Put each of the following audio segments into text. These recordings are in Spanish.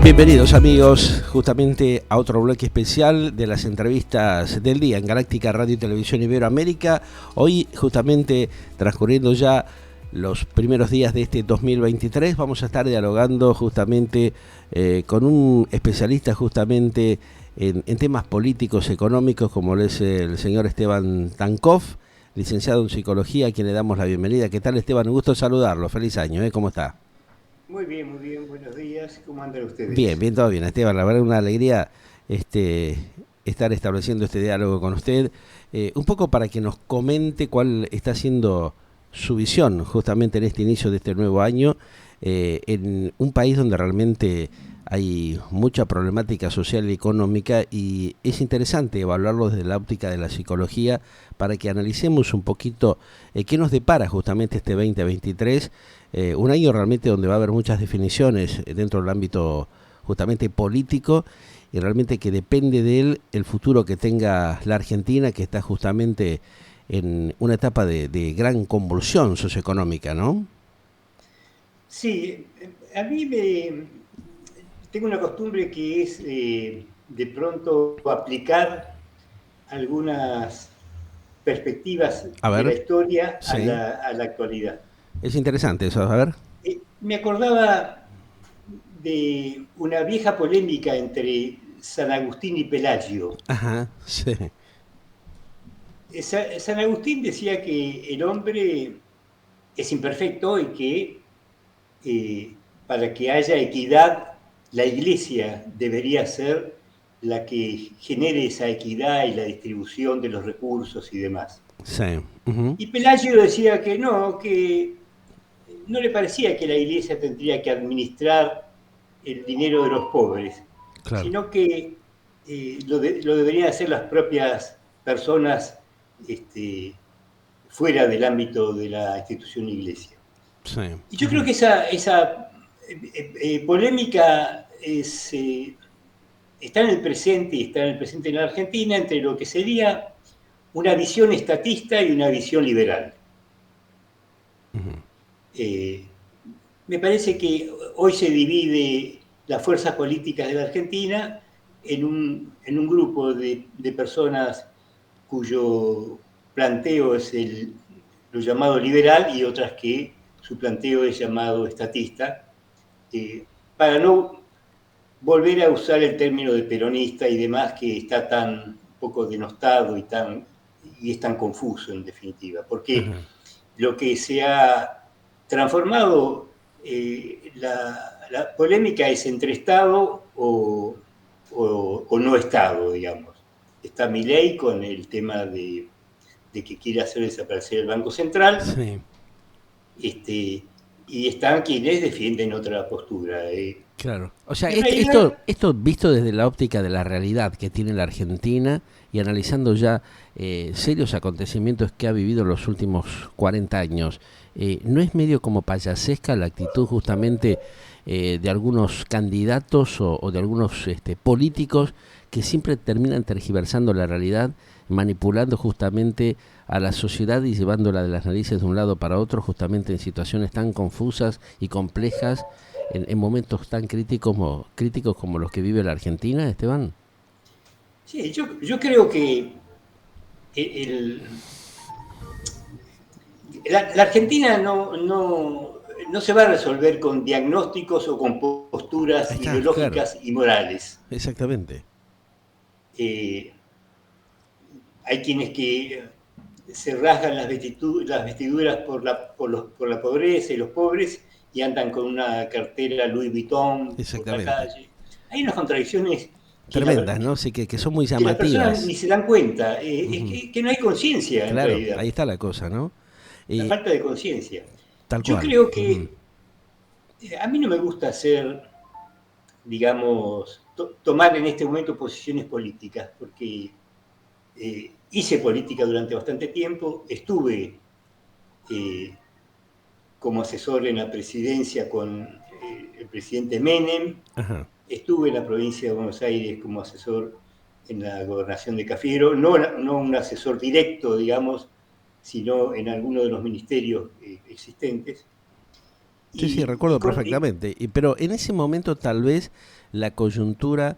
Bienvenidos amigos, justamente a otro bloque especial de las entrevistas del día en Galáctica Radio y Televisión Iberoamérica. Hoy justamente transcurriendo ya los primeros días de este 2023 vamos a estar dialogando justamente con un especialista justamente en temas políticos, económicos, como es el señor Esteban Tankov, licenciado en Psicología, a quien le damos la bienvenida. ¿Qué tal, Esteban? Un gusto saludarlo. Feliz año, ¿cómo está? Muy bien, buenos días. ¿Cómo andan Bien, ustedes? bien, todo bien, Esteban. La verdad, una alegría estar estableciendo este diálogo con usted. Un poco para que nos comente cuál está siendo su visión justamente en este inicio de este nuevo año, en un país donde realmente hay mucha problemática social y económica, y es interesante evaluarlo desde la óptica de la psicología para que analicemos un poquito qué nos depara justamente este 2023, un año realmente donde va a haber muchas definiciones dentro del ámbito justamente político, y realmente que depende de él el futuro que tenga la Argentina, que está justamente en una etapa de gran convulsión socioeconómica, ¿no? Sí, a mí tengo una costumbre que es de pronto aplicar algunas perspectivas A de la ver, historia a sí, a la actualidad. es interesante eso, a ver. Me acordaba de una vieja polémica entre San Agustín y Pelagio. Ajá, sí, San Agustín decía que el hombre es imperfecto y que para que haya equidad, la iglesia debería ser la que genere esa equidad y la distribución de los recursos y demás. sí, ujú, Y Pelagio decía que no le parecía que la iglesia tendría que administrar el dinero de los pobres, claro, sino que lo deberían hacer las propias personas este, fuera del ámbito de la institución iglesia. sí, Y yo creo ujú, que esa polémica está en el presente y está en el presente en la Argentina entre lo que sería una visión estatista y una visión liberal. ujú, Eh, Me parece que hoy se divide las fuerzas políticas de la Argentina en un grupo de personas cuyo planteo es lo llamado liberal y otras que su planteo es llamado estatista, para no volver a usar el término de peronista y demás que está tan poco denostado y es tan confuso en definitiva, porque ajá. lo que se ha transformado, la polémica es entre Estado o no Estado, digamos. Está Milei con el tema de que quiere hacer desaparecer el Banco Central, Sí, este, y están quienes defienden otra postura. claro. O sea, En realidad, esto visto desde la óptica de la realidad que tiene la Argentina y analizando ya serios acontecimientos que ha vivido en los últimos 40 años, ¿no es medio como payasesca la actitud justamente de algunos candidatos o de algunos políticos que siempre terminan tergiversando la realidad, manipulando justamente a la sociedad y llevándola de las narices de un lado para otro, justamente en situaciones tan confusas y complejas, en momentos tan críticos como los que vive la Argentina, Esteban? sí, yo creo que el, la Argentina no se va a resolver con diagnósticos o con Ahí posturas está, claro, ideológicas y morales. exactamente. Eh, Hay quienes que se rasgan las vestiduras por la pobreza y los pobres y andan con una cartera Louis Vuitton por la Exactamente. calle. Hay unas contradicciones Tremendas, ¿no? Sí, que son muy que las personas ni llamativas. se dan cuenta. Es Ujú. que no hay conciencia en Claro, realidad, ahí está la cosa, ¿no? la Y falta de conciencia. tal Yo cual. creo Ujú. que a mí no me gusta hacer, digamos, tomar en este momento posiciones políticas, porque hice política durante bastante tiempo, estuve eh, como asesor en la presidencia con el presidente Menem, Ajá. estuve en la provincia de Buenos Aires como asesor en la gobernación de Cafiero, no un asesor directo, digamos, sino en alguno de los ministerios existentes. Sí, sí, Y recuerdo perfectamente. Pero en ese momento tal vez la coyuntura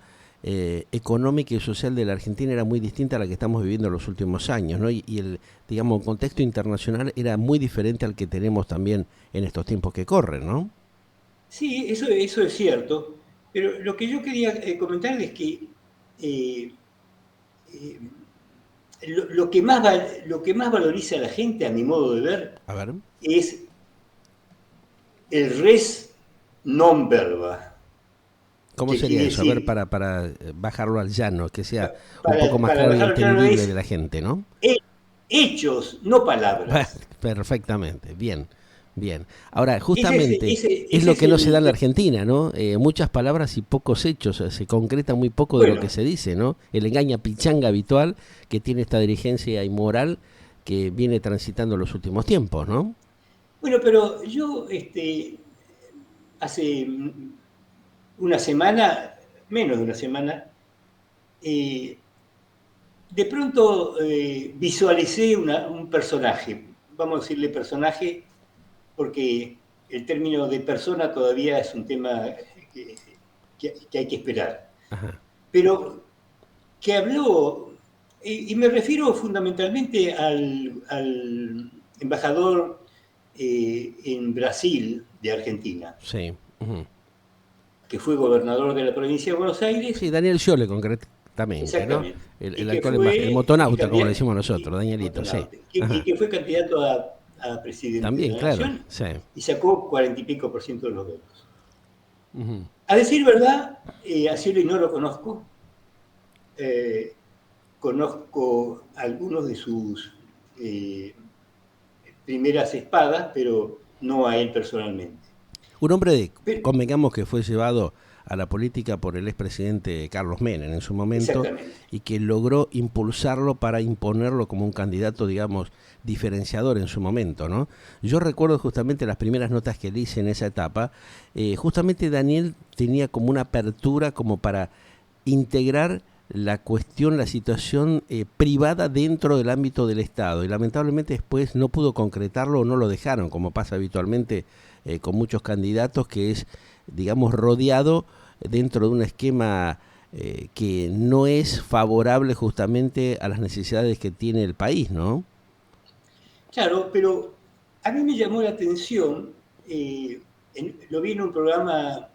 económica y social de la Argentina era muy distinta a la que estamos viviendo en los últimos años, ¿no? Y el, digamos, contexto internacional era muy diferente al que tenemos también en estos tiempos que corren, ¿no? Sí, eso es cierto, pero lo que yo quería comentar es que eh, eh, lo que más valoriza a la gente, a mi modo de ver, A ver, es el res non verba, ¿cómo que sería quiere eso? A ver, decir, para bajarlo al llano, que sea un poco para, más para claro y bajarlo claro, entendible de es la gente, ¿no? hechos, no palabras. Perfectamente, bien, bien. Ahora, Ese es, justamente es ese lo es que no se da en la el, Argentina, ¿no? Muchas palabras y pocos hechos, se concreta muy poco de lo que bueno, se dice, ¿no? El engaña pichanga habitual que tiene esta dirigencia inmoral que viene transitando los últimos tiempos, ¿no? bueno, pero yo hace una semana, menos de una semana, eh, de pronto visualicé un personaje, vamos a decirle personaje, porque el término de persona todavía es un tema que hay que esperar, Ajá, pero que habló, y me refiero fundamentalmente al embajador en Brasil de Argentina, sí. Ujú. que fue gobernador de la provincia de Buenos Sí, Aires, Daniel Sciole concretamente, ¿no? exactamente, El y que actual, el fue el motonauta, como le candidato, decimos nosotros, Danielito, sí. y Ajá. que fue candidato a presidente de También, la claro, nación sí. y sacó 40 y pico % de los votos. Ujú. A decir verdad, a Scioli no lo conozco, eh, conozco algunos de sus eh, primeras espadas, pero no a él personalmente. Un hombre, de, Pero, convengamos que fue llevado a la política por el expresidente Carlos Menem en su momento exactamente. y que logró impulsarlo para imponerlo como un candidato, digamos, diferenciador en su momento, ¿no? Yo recuerdo justamente las primeras notas que le hice en esa etapa, justamente Daniel tenía como una apertura como para integrar la cuestión, la situación privada dentro del ámbito del Estado y lamentablemente después no pudo concretarlo o no lo dejaron, como pasa habitualmente con muchos candidatos, que es, digamos, rodeado dentro de un esquema que no es favorable justamente a las necesidades que tiene el país, ¿no? Claro, pero a mí me llamó la atención, lo vi en un programa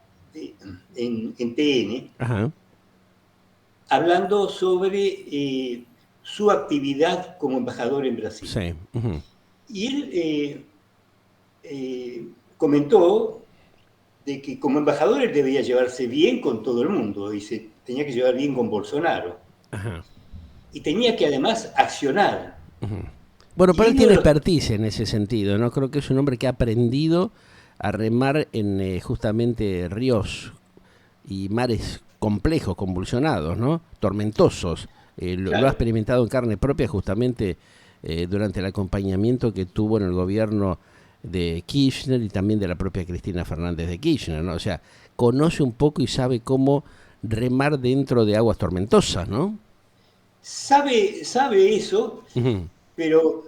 en TN, Ajá, hablando sobre su actividad como embajador en Brasil. sí, ujú, Y él comentó de que como embajador él debía llevarse bien con todo el mundo y se tenía que llevar bien con Bolsonaro. ajá. Y tenía que además accionar. Bueno, pero Y él uno de tiene los... expertise en ese sentido, ¿no? Creo que es un hombre que ha aprendido a remar en justamente ríos y mares complejos, convulsionados, ¿no? Tormentosos. Lo ha Claro, experimentado en carne propia justamente durante el acompañamiento que tuvo en el gobierno de Kirchner y también de la propia Cristina Fernández de Kirchner, ¿no? O sea, conoce un poco y sabe cómo remar dentro de aguas tormentosas, ¿no? sabe eso, Ujú. pero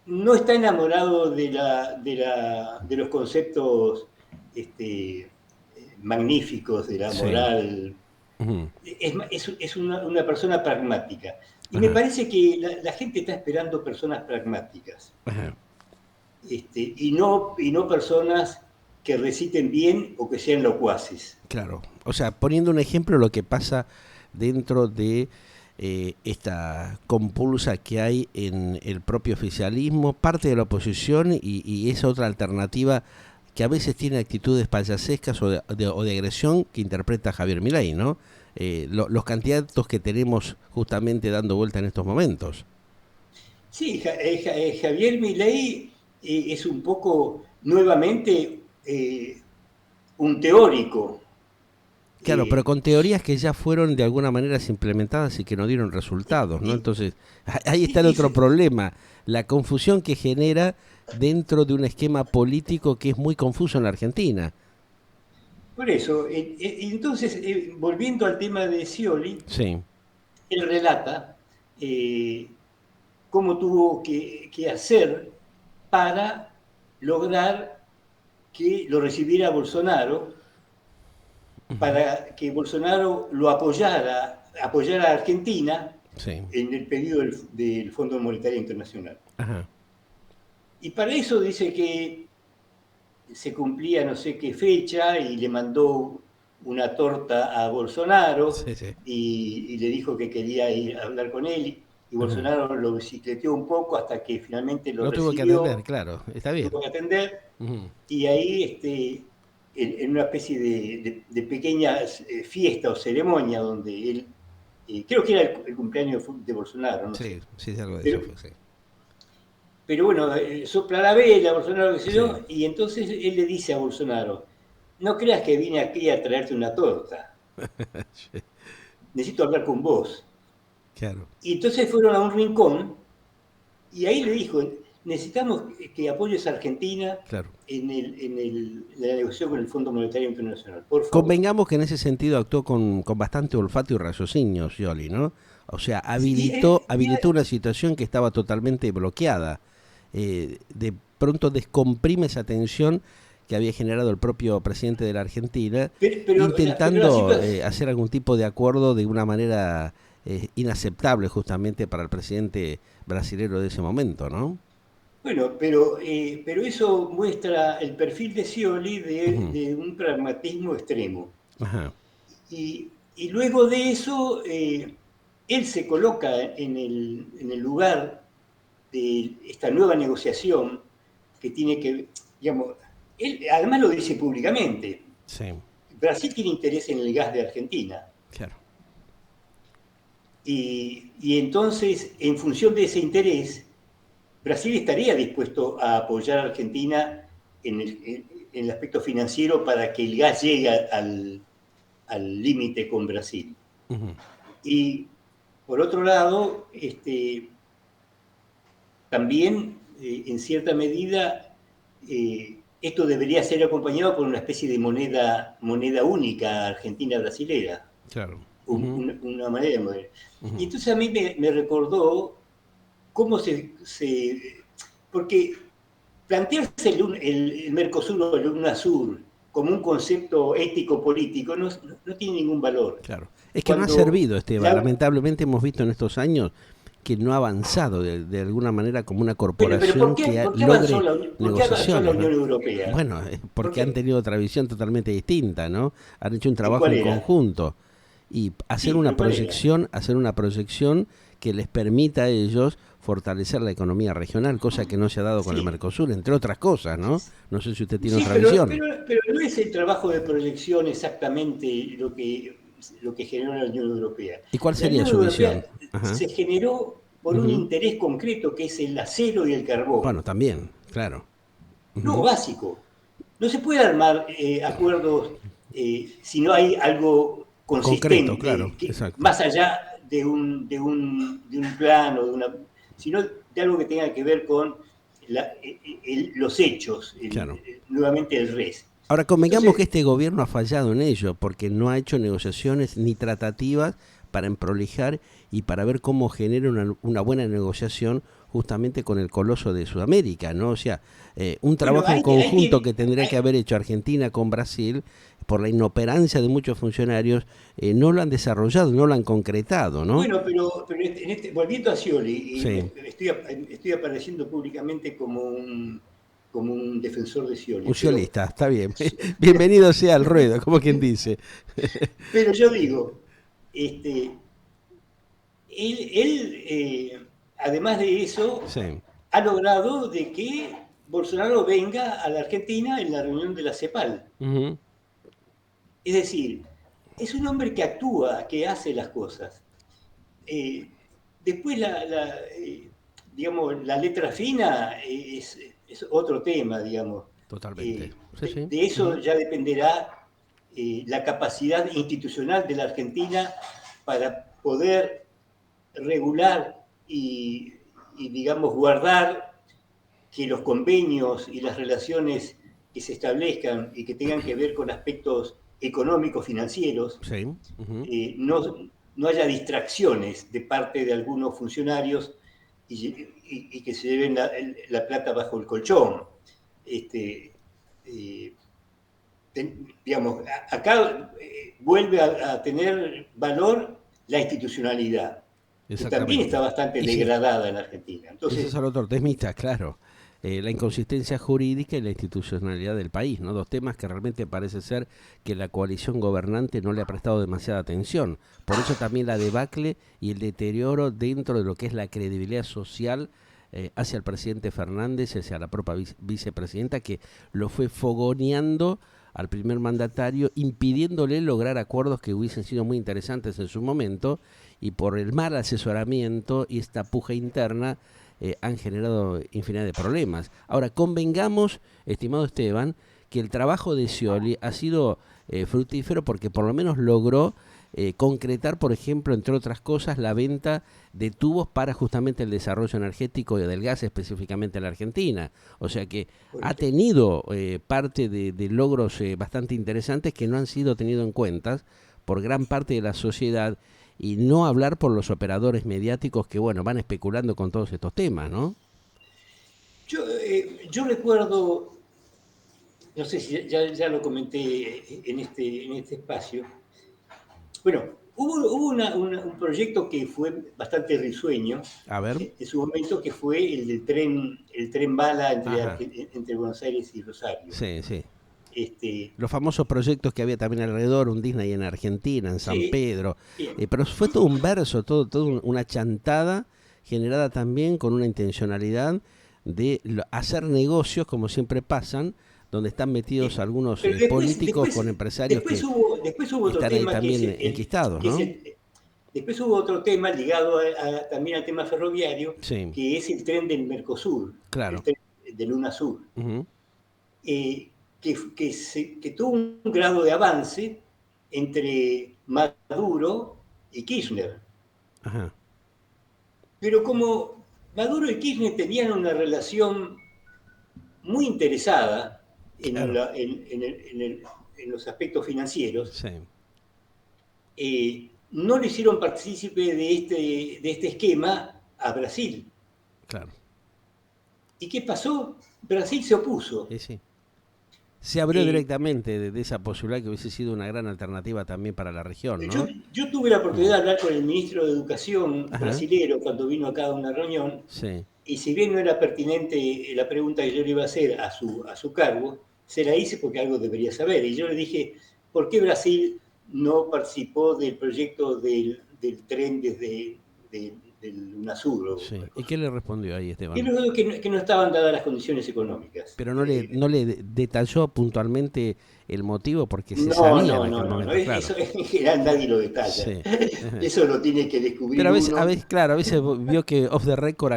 no está enamorado de los conceptos magníficos de la Sí. moral. Ujú. Es una persona pragmática. Y me Ajá. parece que la gente está esperando personas pragmáticas, Ajá. y no personas que reciten bien o que sean locuaces. Claro, o sea, poniendo un ejemplo, lo que pasa dentro de esta compulsa que hay en el propio oficialismo, parte de la oposición y esa otra alternativa que a veces tiene actitudes payasescas o de agresión que interpreta Javier Milei, ¿no? Los candidatos que tenemos justamente dando vuelta en estos momentos. Sí, Javier Milei es un poco nuevamente un teórico. Claro, pero eh, con teorías que ya fueron de alguna manera implementadas y que no dieron resultados, ¿no? y, Entonces, ahí está el y otro problema, la confusión que genera dentro de un esquema político que es muy confuso en la Argentina. por eso, entonces, volviendo al tema de Scioli, Sí. él relata eh, cómo tuvo que hacer para lograr que lo recibiera Bolsonaro para que Bolsonaro lo apoyara a Argentina Sí. en el pedido del Fondo Monetario Internacional. Ajá. Y para eso dice que se cumplía no sé qué fecha y le mandó una torta a Bolsonaro Sí, sí. y le dijo que quería ir a hablar con él. Y Ajá. Bolsonaro lo bicicleteó un poco hasta que finalmente lo Lo tuvo que atender, recibió, claro. Está lo bien. tuvo que atender. Ujú. Y ahí, en una especie de pequeña fiesta o ceremonia donde él, creo que era el cumpleaños de Bolsonaro, no Sí, sé. sí, algo de eso Pero, fue, sí. pero bueno, sopla la vela, Bolsonaro, qué sé Sí. yo, y entonces él le dice a Bolsonaro, no creas que vine aquí a traerte una torta, Sí, necesito hablar con vos. claro, Y entonces fueron a un rincón y ahí le dijo, necesitamos que apoyes a Argentina claro. en la negociación con el Fondo Monetario Internacional, por favor. Convengamos que en ese sentido actuó con bastante olfato y raciocinio, Scioli, ¿no? O sea, Sí, habilitó una situación que estaba totalmente bloqueada. De pronto descomprime esa tensión que había generado el propio presidente de la Argentina, pero la intentando situación... hacer algún tipo de acuerdo de una manera inaceptable justamente para el presidente brasilero de ese momento, ¿no? Bueno, pero eso muestra el perfil de Scioli Ujú. de un pragmatismo extremo. Ajá, Y luego de eso, él se coloca en el lugar de esta nueva negociación que tiene que, digamos, él además lo dice públicamente, sí, Brasil tiene interés en el gas de Argentina. claro. Y entonces, en función de ese interés, Brasil estaría dispuesto a apoyar a Argentina en el aspecto financiero para que el gas llegue al límite con Brasil. Ujú. Y por otro lado, también en cierta medida esto debería ser acompañado por una especie de moneda única argentina-brasilera, Claro. Ujú, una manera de moneda. Y ujú. entonces a mí me recordó cómo porque plantearse el Mercosur o el UNASUR como un concepto ético-político no tiene ningún valor. Claro. Es que no ha Cuando servido, Esteban. la, Lamentablemente hemos visto en estos años que no ha avanzado de alguna manera como una pero corporación que por qué logre avanzó la negociaciones, ¿no? Unión Europea? Bueno, ¿Por porque han qué? tenido otra visión totalmente distinta, ¿no? Han hecho un ¿Y trabajo cuál en era? conjunto y Sí, pero ¿cuál era? hacer una proyección que les permita a ellos fortalecer la economía regional, cosa que no se ha dado con el Sí, Mercosur, entre otras cosas, ¿no? No sé si usted tiene sí, otra visión. pero no es el trabajo de proyección exactamente lo que generó la Unión Europea. ¿Y cuál La sería Unión su Europea visión? Ajá. se generó por un Ujú. interés concreto que es el acero y el Bueno, carbón. también, claro. No, Ujú. básico. No se puede armar acuerdos si no hay algo Concreto, claro, consistente, exacto. más allá de un plano, sino de algo que tenga que ver con los hechos, Claro. nuevamente el res. Ahora, convengamos que Entonces, este gobierno ha fallado en ello, porque no ha hecho negociaciones ni tratativas para emprolijar y para ver cómo genera una buena negociación justamente con el coloso de Sudamérica, ¿no? O sea, un bueno, trabajo en conjunto que tendría que hay- haber hecho Argentina con Brasil, por la inoperancia de muchos funcionarios, no lo han desarrollado, no lo han concretado, ¿no? bueno, pero volviendo a Scioli, y Sí, estoy apareciendo públicamente como un defensor de Scioli, un pero ciolista, está bien. Bienvenido sea al ruedo, como quien dice. Pero yo digo, este, él, además de eso, Sí. ha logrado de que Bolsonaro venga a la Argentina en la reunión de la CEPAL. Ujú. Es decir, es un hombre que actúa, que hace las cosas. Eh, después, digamos, la letra fina es otro tema, digamos. Totalmente. Sí, sí. De eso Ujú. ya dependerá la capacidad institucional de la Argentina para poder regular digamos, guardar que los convenios y las relaciones que se establezcan y que tengan que ver con aspectos económicos, financieros, Sí. Ujú. no haya distracciones de parte de algunos funcionarios y que se lleven la plata bajo el colchón. Este, eh, digamos, acá vuelve a tener valor la institucionalidad, que también está Exactamente. bastante Y sí, degradada en Argentina. esos Entonces, son otros temitas, claro. La inconsistencia jurídica y la institucionalidad del país, ¿no? Dos temas que realmente parece ser que la coalición gobernante no le ha prestado demasiada atención. Por eso también la debacle y el deterioro dentro de lo que es la credibilidad social hacia el presidente Fernández, hacia la propia vicepresidenta, que lo fue fogoneando al primer mandatario, impidiéndole lograr acuerdos que hubiesen sido muy interesantes en su momento, y por el mal asesoramiento y esta puja interna han generado infinidad de problemas. Ahora, convengamos, estimado Esteban, que el trabajo de Scioli ha sido fructífero porque por lo menos logró concretar, por ejemplo, entre otras cosas, la venta de tubos para justamente el desarrollo energético y del gas, específicamente en la Argentina. O sea que por ha ejemplo, tenido parte de logros bastante interesantes que no han sido tenidos en cuenta por gran parte de la sociedad, y no hablar por los operadores mediáticos que, bueno, van especulando con todos estos temas, ¿no? yo recuerdo, no sé si ya lo comenté en este espacio. Bueno, hubo un proyecto que fue bastante risueño A ver. en su momento, que fue el tren bala Ajá. entre Buenos Aires y Rosario. Sí, sí. Este, Los famosos proyectos que había también alrededor, un Disney en Argentina, en San sí, Pedro. bien. Pero fue todo un verso, todo una chantada generada también con una intencionalidad de hacer negocios, como siempre pasan, donde están metidos Bien. algunos Pero políticos con empresarios que después hubo otro están ahí tema también enquistados, ¿no? después hubo otro tema ligado también al tema ferroviario, Sí, que es el tren del Mercosur, el claro. tren de Luna Sur, Ujú. que tuvo un grado de avance entre Maduro y Kirchner. Ajá. Pero como Maduro y Kirchner tenían una relación muy interesada Claro. en los aspectos financieros, Sí, no le hicieron partícipe de este esquema a Brasil. claro. ¿Y qué pasó? Brasil se opuso. Sí, sí. Se abrió Eh, directamente de esa posibilidad que hubiese sido una gran alternativa también para la región, yo, ¿no? yo tuve la Mm. oportunidad de hablar con el ministro de Educación Ajá. brasilero cuando vino acá a una reunión, Sí. y si bien no era pertinente la pregunta que yo le iba a hacer a su cargo, se la hice porque algo debería saber. Y yo le dije, ¿por qué Brasil no participó del proyecto del tren del UNASUR o Sí. ¿Y qué Mercosur? le respondió ahí, Y Esteban? luego que no estaban dadas las condiciones económicas. Pero no le detalló puntualmente el motivo porque se No, sabía en no, aquel no, no, no. momento, claro. Eso en general nadie lo detalla. Sí. Ajá. Eso lo tiene que Pero descubrir uno. claro, a veces vio que off the record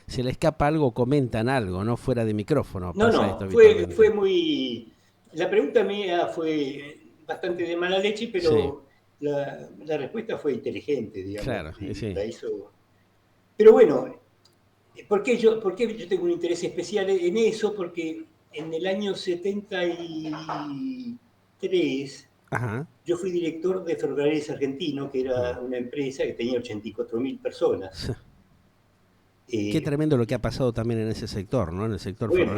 se le escapa algo, comentan algo, no fuera de micrófono, No, pasa esto no, fue habitualmente. muy... La pregunta mía fue bastante de mala leche, Sí, pero la respuesta fue inteligente, digamos, claro, y sí. la hizo... Pero bueno, por qué yo tengo un interés especial en eso? Porque en el año 73 Ajá. yo fui director de Ferrocarriles Argentino, que Mm. era una empresa que tenía 84.000 personas. Qué Eh, tremendo lo que ha pasado también en ese sector, ¿no? En el sector bueno,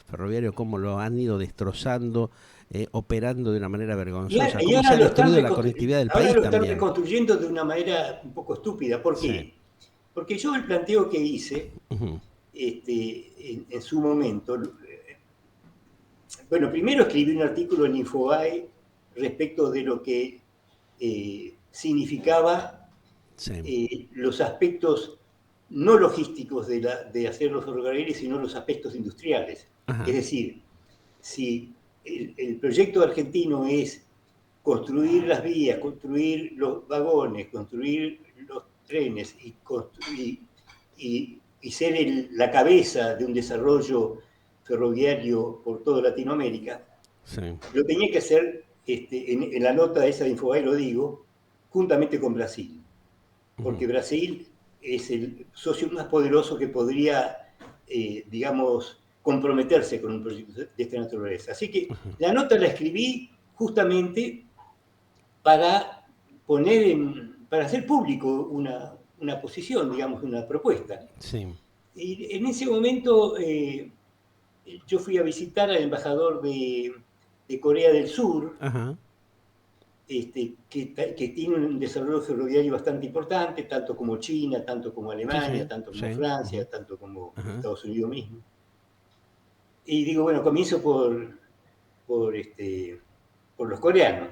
ferroviario, cómo lo han ido destrozando, operando de una manera vergonzosa, y cómo se ha destruido la conectividad del ahora país lo están también. reconstruyendo de una manera un poco estúpida. ¿Por Sí. qué? Porque yo el planteo que hice Ujú. en su momento, bueno, primero escribí un artículo en Infobae respecto de lo que significaba Sí. los aspectos no logísticos de hacer los ferrocarriles, sino los aspectos industriales. Es Ajá. decir, si el proyecto argentino es construir las vías, construir los vagones, construir los trenes y ser la cabeza de un desarrollo ferroviario por toda Latinoamérica, Sí. lo tenía que hacer, en la nota esa de Infobae lo digo, juntamente con Brasil, Ujú. porque Brasil es el socio más poderoso que podría, digamos, comprometerse con un proyecto de esta naturaleza. Así que la nota la escribí justamente para para hacer público una posición, digamos, una propuesta. Sí. Y en ese momento yo fui a visitar al embajador de Corea del Sur, Ajá. que tiene un desarrollo ferroviario bastante importante, tanto como China, tanto como Sí, Alemania, sí, tanto como sí. Ujú. Francia, tanto como Ajá. Estados Unidos mismo. Y digo, bueno, comienzo por los coreanos.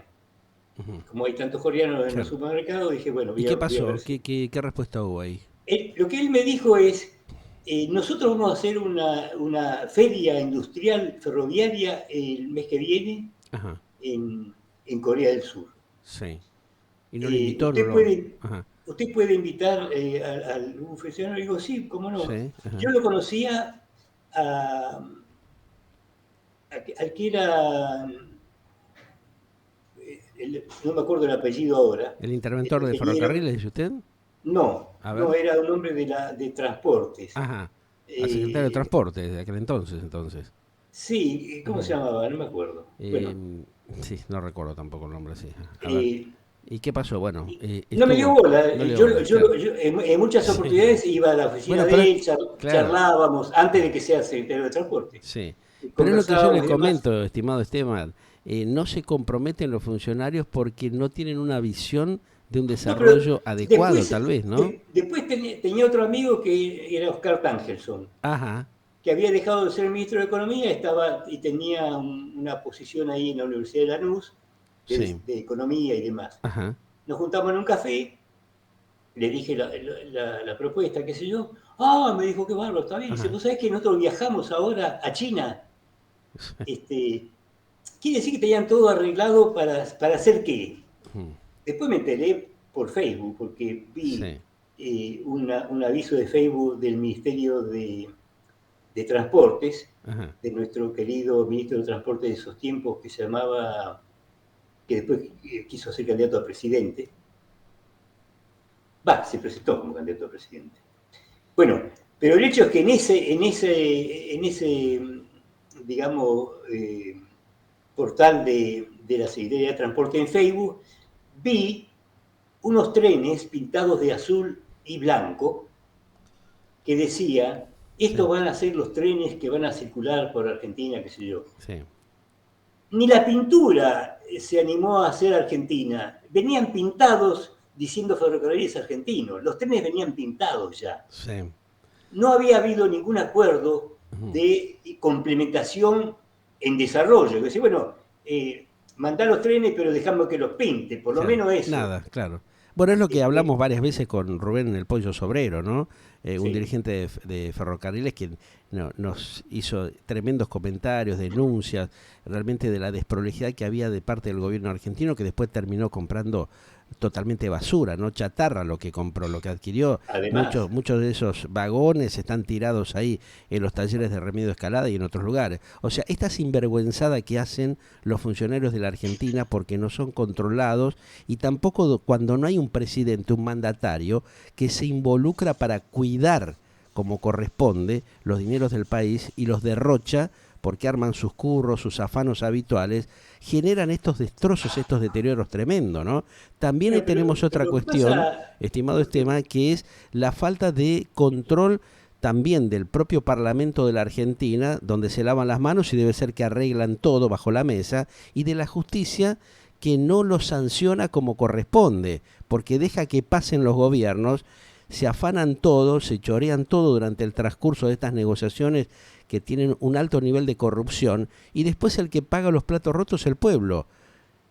Ujú. Como hay tantos coreanos en los Claro. supermercados, dije, bueno, ¿Y qué voy a ver pasó? si... ¿Qué respuesta hubo ahí? Lo que él me dijo es, nosotros vamos a hacer una feria industrial ferroviaria el mes que viene Ajá. en Corea del Sur. Sí. ¿Y no lo Eh, invitó? No usted lo. puede, Ajá. usted puede invitar a algún funcionario. Digo, sí, cómo no. Sí. Yo Ajá. lo conocía a, al que era, no me acuerdo el apellido ahora, ¿El el interventor de ingeniero. ferrocarriles, dice usted? No, A no, ver. era un hombre de transportes. Ajá. Al secretario de Eh, Transporte de aquel entonces, entonces. sí, ¿cómo se Ajá. llamaba? No me acuerdo. Bueno, Sí, no recuerdo tampoco el nombre, sí. A ver. eh, ¿Y qué pasó? Bueno, no me dio estuvo. bola. No le dio bola, claro. En muchas Sí. oportunidades iba a la oficina Bueno, pero de es. él, Claro. charlábamos, antes de que sea secretario de transporte. Sí. Pero es lo que yo le Conversábamos y demás. comento, estimado Esteban. No se comprometen los funcionarios porque no tienen una visión de un No, pero desarrollo adecuado, tal vez, ¿no? después tenía otro amigo que era Oscar Tangelson, Ajá. que había dejado de ser ministro de Economía, estaba y tenía una posición ahí en la Universidad de Lanús Sí. de Economía y demás. Ajá. Nos juntamos en un café, le dije la propuesta, qué sé yo. Ah, me dijo, qué bárbaro, está bien. Dice, Ajá. ¿vos sabés que nosotros viajamos ahora a China? Este, quiere decir que tenían todo arreglado para hacer qué. Después me enteré por Facebook, porque vi Sí. un aviso de Facebook del Ministerio de Transportes, Ajá. de nuestro querido ministro de Transporte de esos tiempos, que se llamaba, que después quiso ser candidato a presidente. Se presentó como candidato a presidente. Bueno, pero el hecho es que en ese digamos, portal de la Secretaría de Transporte en Facebook, vi unos trenes pintados de azul y blanco que decía, Sí. estos van a ser los trenes que van a circular por Argentina, qué sé yo. Sí. Ni la pintura se animó a hacer Argentina. Venían pintados diciendo ferrocarriles argentinos. Los trenes venían pintados ya. Sí. No había habido ningún acuerdo Ujú. de complementación en desarrollo. Es decir, bueno, mandá los trenes, pero dejamos que los pinte, por lo Claro, menos eso. nada, claro. Bueno, es lo que hablamos Este, varias veces con Rubén en el Pollo Sobrero, ¿no? Un sí. dirigente de ferrocarriles que nos hizo tremendos comentarios, denuncias, realmente de la desprolijidad que había de parte del gobierno argentino, que después terminó comprando totalmente basura, ¿no? Chatarra lo que compró, lo que adquirió. Además, Muchos de esos vagones están tirados ahí en los talleres de Remedio Escalada y en otros lugares. O sea, esta sinvergüenzada que hacen los funcionarios de la Argentina porque no son controlados y tampoco cuando no hay un presidente, un mandatario que se involucra para cuidar como corresponde los dineros del país y los derrocha porque arman sus curros, sus afanos habituales, generan estos destrozos, estos deterioros tremendos, ¿no? También ahí bueno, tenemos otra pero lo que cuestión, pasa, estimado lo que, Esteban, que es la falta de control también del propio Parlamento de la Argentina, donde se lavan las manos y debe ser que arreglan todo bajo la mesa, y de la justicia que no lo sanciona como corresponde, porque deja que pasen los gobiernos, se afanan todo, se chorean todo durante el transcurso de estas negociaciones que tienen un alto nivel de corrupción, y después el que paga los platos rotos es el pueblo.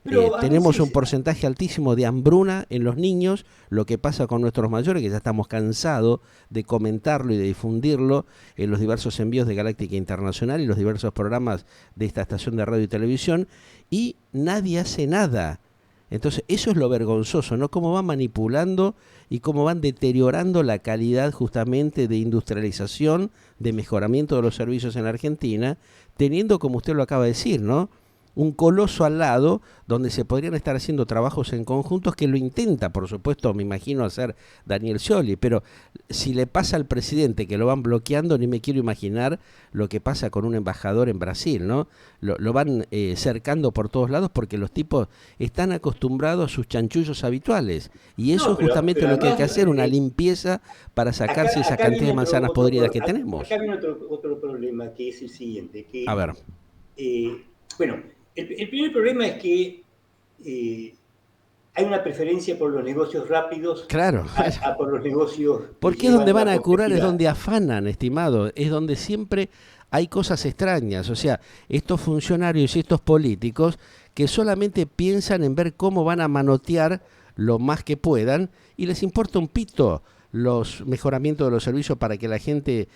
pero a Tenemos un veces, porcentaje altísimo de hambruna en los niños, lo que pasa con nuestros mayores, que ya estamos cansados de comentarlo y de difundirlo en los diversos envíos de Galáctica Internacional y los diversos programas de esta estación de radio y televisión, y nadie hace nada. Entonces, eso es lo vergonzoso, ¿no? Cómo van manipulando y cómo van deteriorando la calidad justamente de industrialización, de mejoramiento de los servicios en la Argentina, teniendo, como usted lo acaba de decir, ¿no? Un coloso al lado donde se podrían estar haciendo trabajos en conjuntos que lo intenta, por supuesto, me imagino hacer Daniel Scioli, pero si le pasa al presidente que lo van bloqueando, ni me quiero imaginar lo que pasa con un embajador en Brasil, ¿no? Lo van cercando por todos lados porque los tipos están acostumbrados a sus chanchullos habituales y eso no, es justamente pero lo que hay además, que hacer, una limpieza para sacarse esa acá cantidad viene de manzanas podridas que acá tenemos. viene otro problema, que es el siguiente, A que, ver, eh, bueno, el primer problema es que hay una preferencia por los negocios rápidos Claro, a por los negocios que porque es donde llevan van la a curar, es complejidad. donde afanan, estimado, es donde siempre hay cosas extrañas. O sea, estos funcionarios y estos políticos que solamente piensan en ver cómo van a manotear lo más que puedan y les importa un pito los mejoramientos de los servicios para que la gente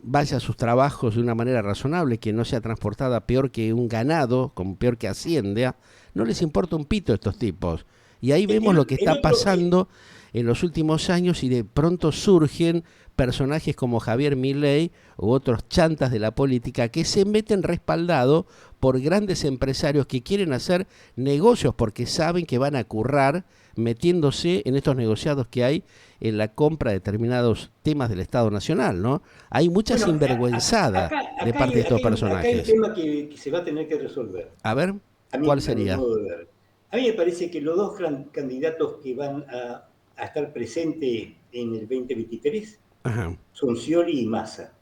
vaya a sus trabajos de una manera razonable, que no sea transportada peor que un ganado, como peor que Hacienda. No les importa un pito a estos tipos. Y ahí vemos lo que El está otro, pasando en los últimos años y de pronto surgen personajes como Javier Milei u otros chantas de la política que se meten respaldado por grandes empresarios que quieren hacer negocios porque saben que van a currar metiéndose en estos negociados que hay en la compra de determinados temas del Estado Nacional, ¿no? Hay mucha bueno, sinvergüenzada de parte de estos acá hay un personajes. tema que se va a tener que resolver, A ver, ¿cuál a mi sería? modo de ver. A mí me parece que los dos candidatos que van a estar presentes en el 2023 Ajá, son Scioli y Massa.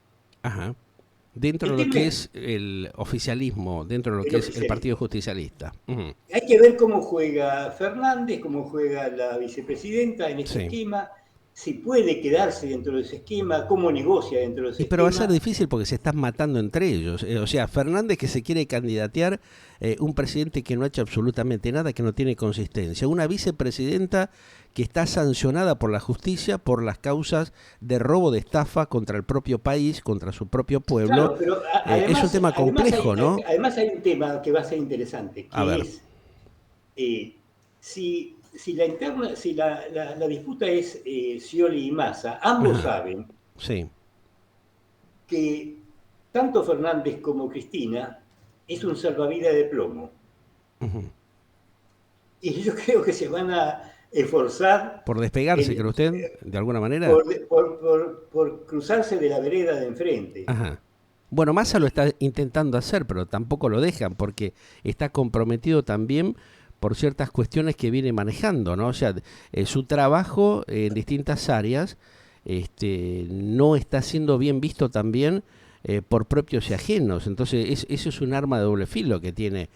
ajá. Dentro El de lo tema que es es el oficialismo, dentro de lo el que es el Partido oficialismo. Justicialista. Ujú. Hay que ver cómo juega Fernández, cómo juega la vicepresidenta en este Sí. esquema, si puede quedarse dentro de ese esquema, cómo negocia dentro de ese Y pero va a ser esquema. difícil porque se están matando entre ellos. O sea, Fernández que se quiere candidatear, un presidente que no ha hecho absolutamente nada, que no tiene consistencia. Una vicepresidenta que está sancionada por la justicia por las causas de robo de estafa contra el propio país, contra su propio pueblo. Claro, pero Es un tema complejo, ¿no? además hay un tema que va a ser interesante, A que ver, es si la interna, si la disputa es Scioli y Massa, ambos ajá, saben sí, que tanto Fernández como Cristina es un salvavidas de plomo. ujú. Y yo creo que se van a esforzar Por despegarse, en, ¿cree usted? De alguna manera. por cruzarse de la vereda de enfrente. Ajá. Bueno, Massa lo está intentando hacer, pero tampoco lo dejan porque está comprometido también por ciertas cuestiones que viene manejando, ¿no? O sea, su trabajo en distintas áreas no está siendo bien visto también por propios y ajenos. Entonces, eso es un arma de doble filo que tiene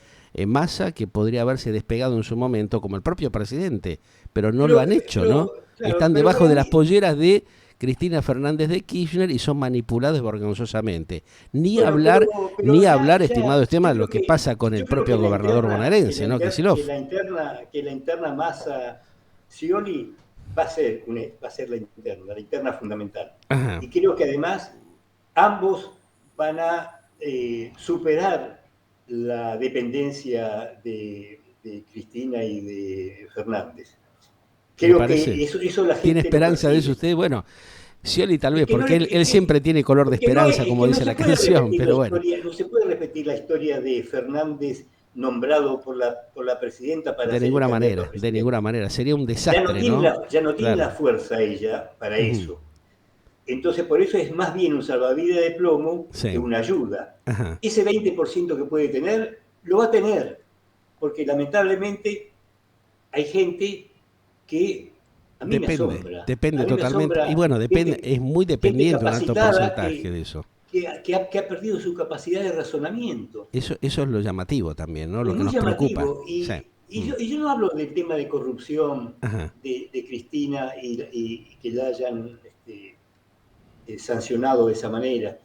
Massa, que podría haberse despegado en su momento, como el propio presidente, pero no lo han hecho, ¿no? Claro, Están pero debajo para de las mí, polleras de Cristina Fernández de Kirchner y son manipulados vergonzosamente. bueno, Ni hablar, ya, estimado Estema, de lo que pasa con el yo creo propio gobernador bonaerense, ¿no? Kicillof. que la interna Massa Scioli va a ser la interna fundamental. Ajá. Y creo que además ambos van a superar la dependencia de Cristina y de Fernández. Me Creo parece. que eso la ¿Tiene gente lo esperanza de eso percibe. usted? Bueno, Scioli tal Es vez, que no, porque él siempre tiene color de porque no, esperanza, es como que no dice se la puede canción, repetir la pero bueno. historia, no se puede repetir la historia de Fernández nombrado por la presidenta para ser el candidato a De presidente. ninguna manera. Sería un desastre, ¿no? Ya no tiene la Claro. fuerza ella para Ujú. eso. Entonces, por eso es más bien un salvavidas de plomo que Sí. una ayuda. Ajá. Ese 20% que puede tener, lo va a tener, porque lamentablemente hay gente que a Depende mí me totalmente. Y asombra bueno, depende, es muy gente dependiente un alto capacitada porcentaje de eso. que ha perdido su capacidad de razonamiento. Eso es lo llamativo también, ¿no? Lo Es que muy nos preocupa. llamativo. Sí. Mm. Y yo no hablo del tema de corrupción Ajá. de Cristina y que la hayan sancionado de esa manera.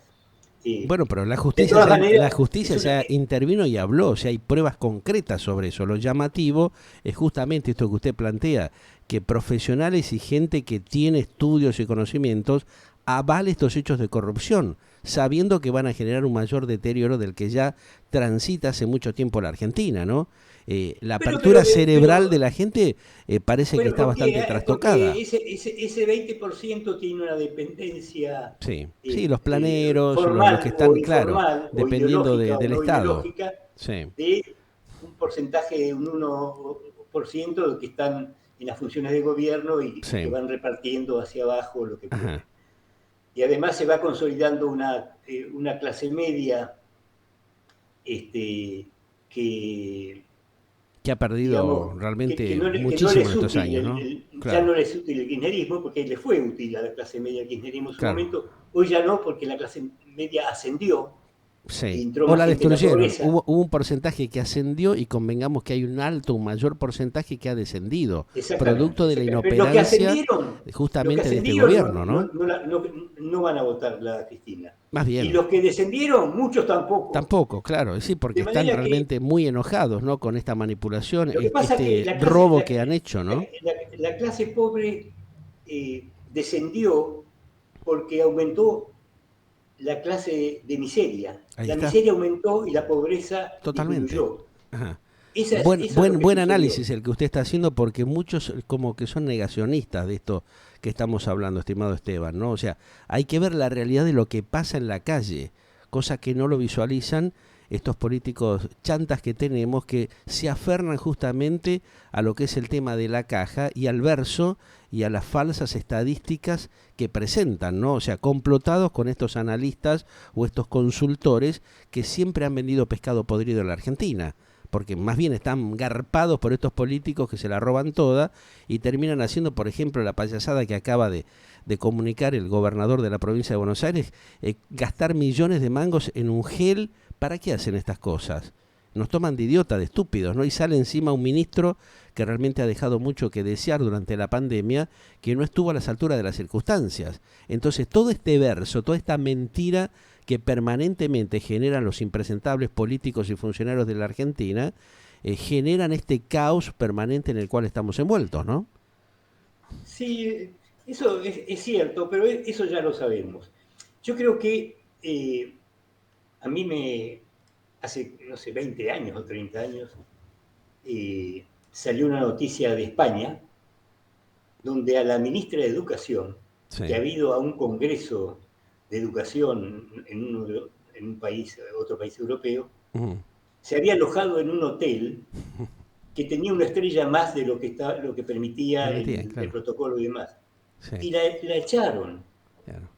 Bueno, pero De todas maneras, la justicia es una, ya intervino y habló, o sea, hay pruebas concretas sobre eso. Lo llamativo es justamente esto que usted plantea, que profesionales y gente que tiene estudios y conocimientos avale estos hechos de corrupción, sabiendo que van a generar un mayor deterioro del que ya transita hace mucho tiempo la Argentina, ¿no? La apertura cerebral de la gente parece que bueno, está bastante porque trastocada. ese 20% tiene una dependencia Sí, sí, los planeros, los que formal o están, claro, informal o dependiendo ideológica o del no Estado. ideológica Sí, de un porcentaje de un 1% que están en las funciones de gobierno y que sí, van repartiendo hacia abajo lo que ajá. pueden. Y además se va consolidando una clase media que, Que ha perdido digamos, realmente que no muchísimo en les estos útil, años, ¿no? ya Claro, no les útil el kirchnerismo, porque le fue útil a la clase media el kirchnerismo en su claro. momento, hoy ya no, porque la clase media ascendió, Sí, entró o más la gente en la destruyeron. pobreza. Hubo un porcentaje que ascendió y convengamos que hay un mayor porcentaje que ha descendido, producto Exactamente, de la exactamente. Pero inoperancia los que justamente de este ascendieron gobierno, ¿no? no van a votar la Cristina. Más Y bien, los que descendieron, muchos tampoco. tampoco, claro, sí, porque De están manera que realmente muy enojados, ¿no? Con esta manipulación, lo que pasa es que este robo que han hecho, ¿no? la clase pobre descendió porque aumentó la clase de miseria. Ahí La está, miseria aumentó y la pobreza totalmente. disminuyó. Ajá. Eso es lo que Buen sucedió. análisis el que usted está haciendo porque muchos como que son negacionistas de esto que estamos hablando, estimado Esteban, ¿no? O sea, hay que ver la realidad de lo que pasa en la calle, cosa que no lo visualizan estos políticos chantas que tenemos que se aferran justamente a lo que es el tema de la caja y al verso y a las falsas estadísticas que presentan, ¿no? O sea, complotados con estos analistas o estos consultores que siempre han vendido pescado podrido en la Argentina, porque más bien están garpados por estos políticos que se la roban toda y terminan haciendo, por ejemplo, la payasada que acaba de comunicar el gobernador de la provincia de Buenos Aires, gastar millones de mangos en un gel. ¿Para qué hacen estas cosas? Nos toman de idiota, de estúpidos, ¿no? Y sale encima un ministro que realmente ha dejado mucho que desear durante la pandemia, que no estuvo a las alturas de las circunstancias. Entonces, todo este verso, toda esta mentira que permanentemente generan los impresentables políticos y funcionarios de la Argentina, generan este caos permanente en el cual estamos envueltos, ¿no? Sí, eso es cierto, pero eso ya lo sabemos. Yo creo que a mí hace, no sé, 20 años o 30 años, salió una noticia de España donde a la ministra de Educación, que Sí. ha ido a un congreso de educación en un país, otro país europeo, Ujú. se había alojado en un hotel que tenía una estrella más de lo que permitía Permitía, el claro. protocolo y demás. Sí, Y la echaron. claro.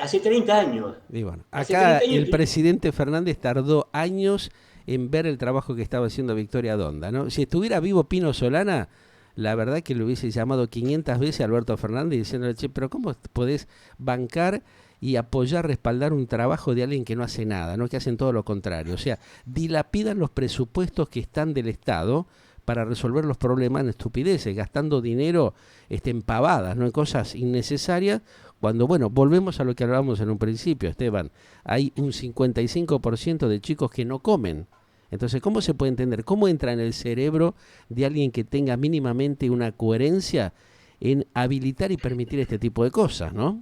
Hace 30 años. Y bueno, Hace acá 30 años. el presidente Fernández tardó años en ver el trabajo que estaba haciendo Victoria Donda, ¿no? Si estuviera vivo Pino Solana, la verdad que le hubiese llamado 500 veces a Alberto Fernández diciéndole, che, pero ¿cómo podés bancar y apoyar, respaldar un trabajo de alguien que no hace nada, ¿no? Que hacen todo lo contrario? O sea, dilapidan los presupuestos que están del Estado para resolver los problemas en estupideces, gastando dinero en pavadas, ¿no? En cosas innecesarias, cuando, bueno, volvemos a lo que hablábamos en un principio, Esteban, hay un 55% de chicos que no comen. Entonces, ¿cómo se puede entender? ¿Cómo entra en el cerebro de alguien que tenga mínimamente una coherencia en habilitar y permitir este tipo de cosas, ¿no?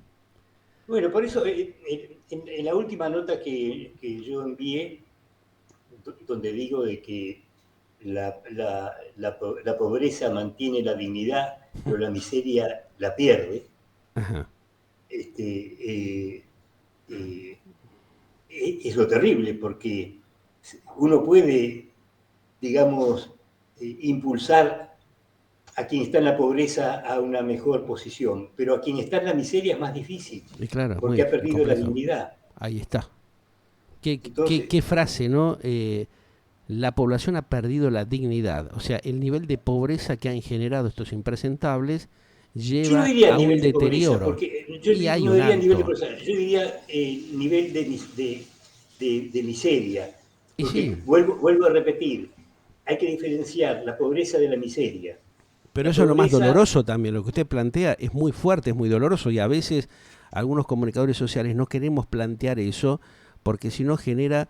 Bueno, por eso en la última nota que yo envié, donde digo de que la pobreza mantiene la dignidad, pero la miseria la pierde, Ajá. este, eh, es lo terrible, porque uno puede, digamos, impulsar a quien está en la pobreza a una mejor posición, pero a quien está en la miseria es más difícil, Y claro, es porque muy ha perdido la complejo. dignidad. Ahí está. Entonces, Qué frase, ¿no? La población ha perdido la dignidad. O sea, el nivel de pobreza que han generado estos impresentables yo no lleva diría a un nivel de pobreza, deterioro. porque yo Y hay no un diría nivel de alto. pobreza, yo diría nivel de miseria, Y porque sí, vuelvo a repetir, hay que diferenciar la pobreza de la miseria. pero La eso es lo más pobreza, doloroso también. Lo que usted plantea es muy fuerte, es muy doloroso y a veces algunos comunicadores sociales no queremos plantear eso porque si no genera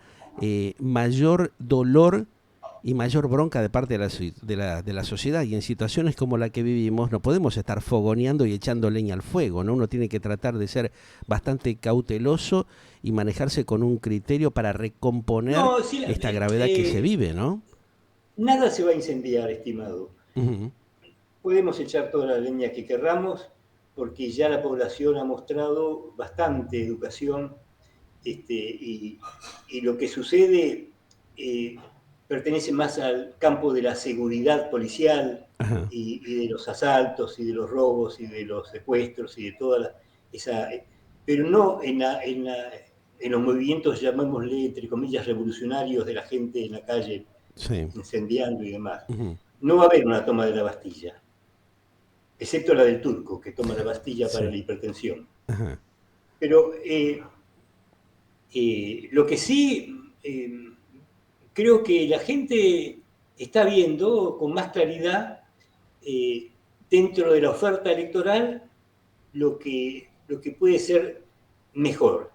mayor dolor y mayor bronca de parte de de la sociedad. Y en situaciones como la que vivimos no podemos estar fogoneando y echando leña al fuego, ¿no? Uno tiene que tratar de ser bastante cauteloso y manejarse con un criterio para recomponer no, sí, esta gravedad que se vive, ¿no? nada se va a incendiar, estimado. Ujú. Podemos echar toda la leña que querramos, porque ya la población ha mostrado bastante educación, y lo que sucede eh, pertenece más al campo de la seguridad policial Ajá. y de los asaltos y de los robos y de los secuestros y de toda esa... pero no en los movimientos, llamémosle, entre comillas, revolucionarios de la gente en la calle Sí. incendiando y demás. Ujú. No va a haber una toma de la Bastilla, excepto la del turco, que toma la Bastilla para Sí. la hipertensión. Ajá. Pero Lo que sí, creo que la gente está viendo con más claridad dentro de la oferta electoral lo que puede ser mejor.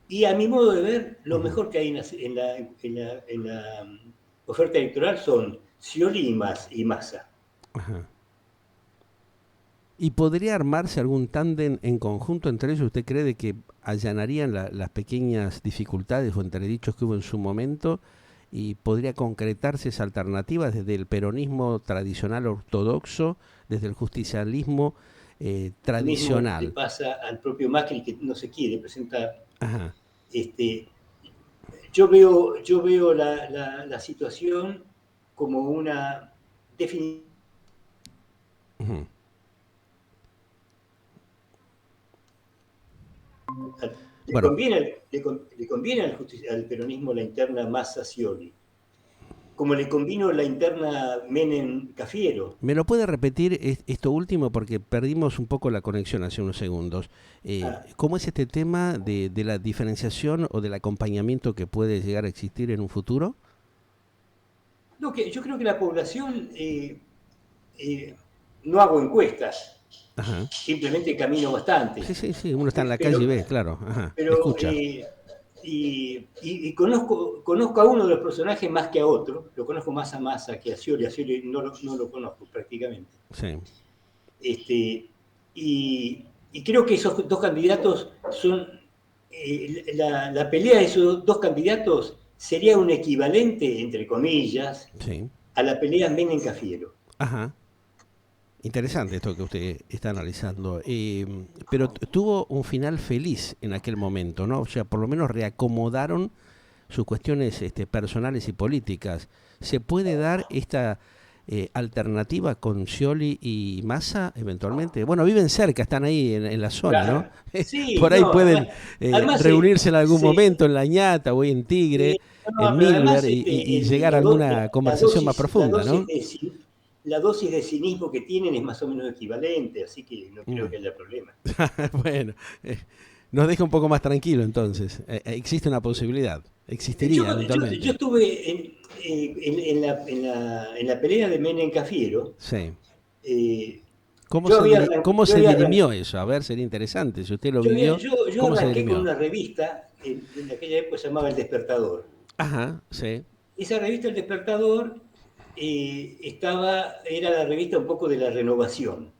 Y a mi modo de ver, lo mejor que hay en la oferta electoral son Scioli y Massa. Ajá. ¿Y podría armarse algún tándem en conjunto entre ellos? ¿Usted cree de que allanarían las pequeñas dificultades o entredichos que hubo en su momento y podría concretarse esa alternativa desde el peronismo tradicional ortodoxo, desde el justicialismo Lo mismo le tradicional? pasa al propio Macri, que no se quiere presentar. Ajá. Este, yo veo la situación como una definición. Ujú. Le Bueno, conviene, le conviene al peronismo la interna Massa-Scioli, como le convino la interna Menem-Cafiero. ¿me lo puede repetir esto último? Porque perdimos un poco la conexión hace unos segundos. Ah, ¿Cómo es este tema de la diferenciación o del acompañamiento que puede llegar a existir en un futuro? yo creo que la población, no hago encuestas, Ajá. simplemente camino bastante, Sí, sí, sí, uno está en la calle pero, y ve, claro, ajá, pero escucha. y conozco a uno de los personajes más que a otro, lo conozco más a Massa que a Scioli no lo conozco prácticamente. Sí, Y creo que esos dos candidatos son, la pelea de esos dos candidatos sería un equivalente, entre comillas, sí, a la pelea Menem-Cafiero. ajá. Interesante esto que usted está analizando. Pero tuvo un final feliz en aquel momento, ¿no? O sea, por lo menos reacomodaron sus cuestiones personales y políticas. ¿Se puede dar esta alternativa con Scioli y Massa eventualmente? Bueno, viven cerca, están ahí en la zona, ¿no? Claro. Sí, Por ahí no, pueden además reunirse en algún momento en La Ñata o en Tigre, no, en pero además Milver y llegar a la, alguna conversación más dosis, la, profunda, dosis ¿no? de, la dosis de cinismo que tienen es más o menos equivalente, así que no creo Mm. que haya problema. Bueno, nos deja un poco más tranquilo entonces. Existe una posibilidad, existiría Yo eventualmente. estuve en la pelea de Menem Cafiero. Sí. eh, yo había, ¿Cómo yo se había, dirimió eso? A ver, sería interesante. Si usted lo yo había- vivió, yo- yo ¿cómo se arranqué con dirimió? una revista en aquella época se llamaba El Despertador. Ajá, sí, Esa revista El Despertador era la revista un poco de la renovación,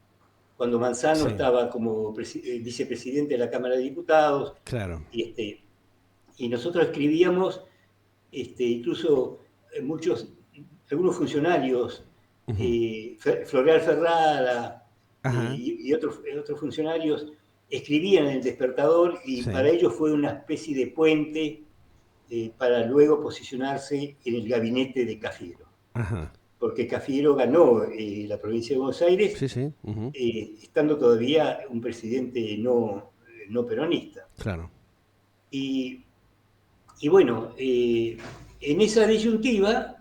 cuando Manzano sí, estaba como vicepresidente de la Cámara de Diputados, claro. y nosotros escribíamos, incluso algunos funcionarios, Ujú. Floreal Ferrara Ajá, y otros funcionarios, escribían en El Despertador y para sí, ellos fue una especie de puente para luego posicionarse en el gabinete de Cafiero. ajá. Porque Cafiero ganó la provincia de Buenos Aires Sí, sí, ujú, estando todavía un presidente no peronista. claro. Y, y bueno, en esa disyuntiva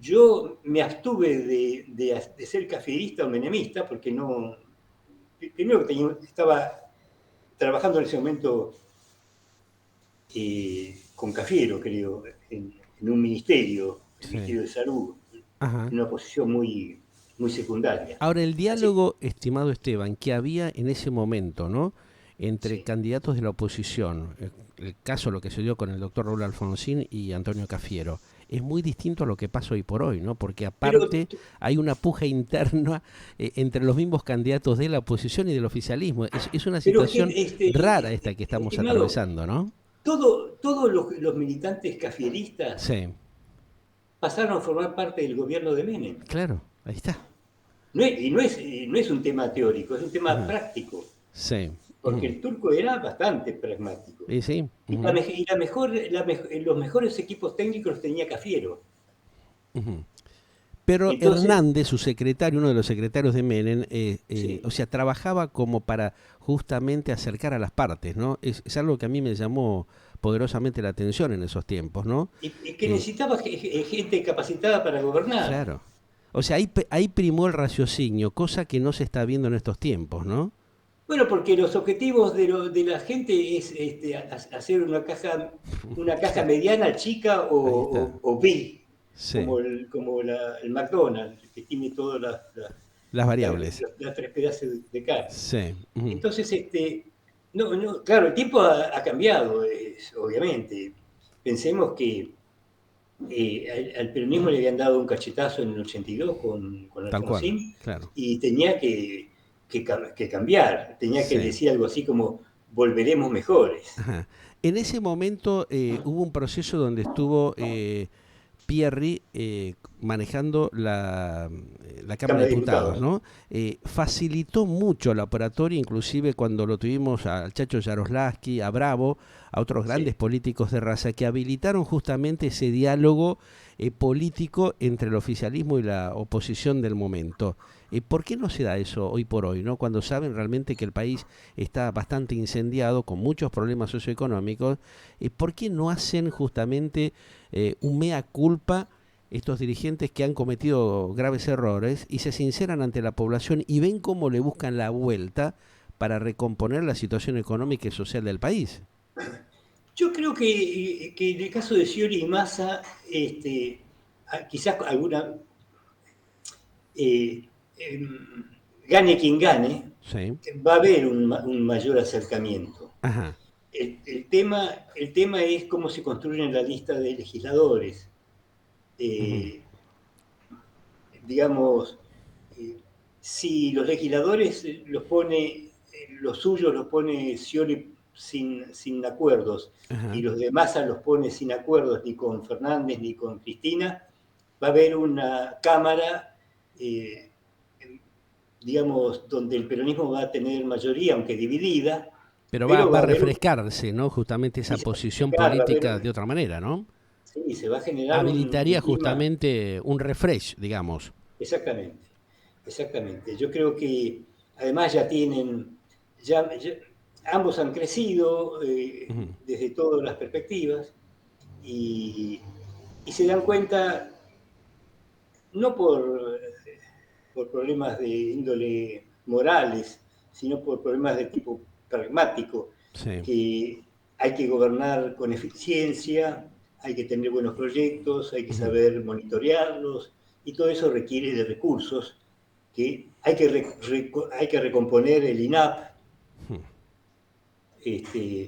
yo me abstuve de ser cafierista o menemista, porque no. Primero que estaba trabajando en ese momento con Cafiero, creo, en un ministerio, el Sí, Ministerio de Salud, ajá. en una posición muy, muy secundaria. Ahora, el Así, diálogo, estimado Esteban, que había en ese momento, ¿no? Entre sí. candidatos de la oposición, el caso lo que se dio con el doctor Raúl Alfonsín y Antonio Cafiero, es muy distinto a lo que pasa hoy por hoy, ¿no? Porque Pero, aparte hay una puja interna entre los mismos candidatos de la oposición y del oficialismo. Es una pero situación rara esta que estamos estimado, atravesando, ¿no? todos los militantes cafieristas Sí, pasaron a formar parte del gobierno de Menem. claro, ahí está. Y no es un tema teórico, es un tema Ajá. práctico, Sí, porque ujú. el turco era bastante pragmático. Y sí, Y, la, ujú, y la mejor, los mejores equipos técnicos los tenía Cafiero. ujú. Pero Entonces, Hernández, su secretario, uno de los secretarios de Menem, o sí. sea, trabajaba como para justamente acercar a las partes, ¿no? Es algo que a mí me llamó poderosamente la atención en esos tiempos, ¿no? Y que Eh, necesitaba gente capacitada para gobernar. claro. O sea, ahí primó el raciocinio, cosa que no se está viendo en estos tiempos, ¿no? Bueno, porque los objetivos de la gente es hacer una caja Claro, mediana, chica ahí está. o big, Sí, como el McDonald's, que tiene todas las variables. las tres pedazos de carne. Sí. Ujú. Entonces, no, no, claro, el tiempo ha cambiado, obviamente. Pensemos que al peronismo le habían dado un cachetazo en el 82 con Tal cual, Alfonsín claro. y tenía que cambiar, tenía que Sí. decir algo así como volveremos mejores. Ajá. En ese momento hubo un proceso donde estuvo Pierri manejando la Cámara de Cámara de Diputados, Diputados. ¿no? Facilitó mucho la operatoria, inclusive cuando lo tuvimos al Chacho Yaroslaski, a Bravo, a otros grandes Sí. políticos de raza, que habilitaron justamente ese diálogo político entre el oficialismo y la oposición del momento. ¿Por qué no se da eso hoy por hoy, no? Cuando saben realmente que el país está bastante incendiado, con muchos problemas socioeconómicos, ¿por qué no hacen justamente un mea culpa estos dirigentes que han cometido graves errores y se sinceran ante la población y ven cómo le buscan la vuelta para recomponer la situación económica y social del país? Yo creo que en el caso de Scioli y Massa, quizás alguna eh, em, gane quien gane, Sí. va a haber un mayor acercamiento. Ajá. El tema es cómo se construyen la lista de legisladores. Ujú. Eh, digamos, eh, si los legisladores los suyos los pone Scioli sin acuerdos y Ajá. los de Massa los pone sin acuerdos ni con Fernández ni con Cristina, va a haber una Cámara, eh, digamos, donde el peronismo va a tener mayoría, aunque dividida, Pero pero va va a a haber refrescarse, ¿no? Justamente y esa se va a posición reflejar, va a política haber, de otra manera, ¿no? sí, se va a generar un Habilitaría clima. justamente un refresh, digamos. Exactamente, exactamente. Yo creo que además ya tienen, ya ambos han crecido Ujú. desde todas las perspectivas y, y se dan cuenta, no por problemas de índole morales, sino por problemas de tipo pragmático, Sí. que hay que gobernar con eficiencia, hay que tener buenos proyectos, hay que Ujú. saber monitorearlos, y todo eso requiere de recursos que hay que recomponer el INAP, porque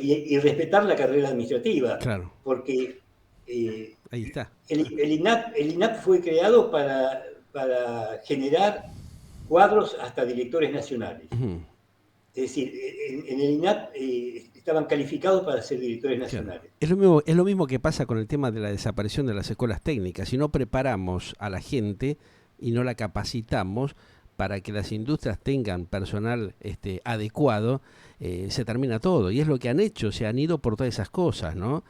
y respetar la carrera administrativa, Claro, porque eh, ahí está. el INAP fue creado para generar cuadros hasta directores nacionales. Ujú. Es decir, en el INAP estaban calificados para ser directores Claro. nacionales. Es lo mismo que pasa con el tema de la desaparición de las escuelas técnicas. Si no preparamos a la gente y no la capacitamos para que las industrias tengan personal adecuado, se termina todo. Y es lo que han hecho, se han ido por todas esas cosas, ¿no?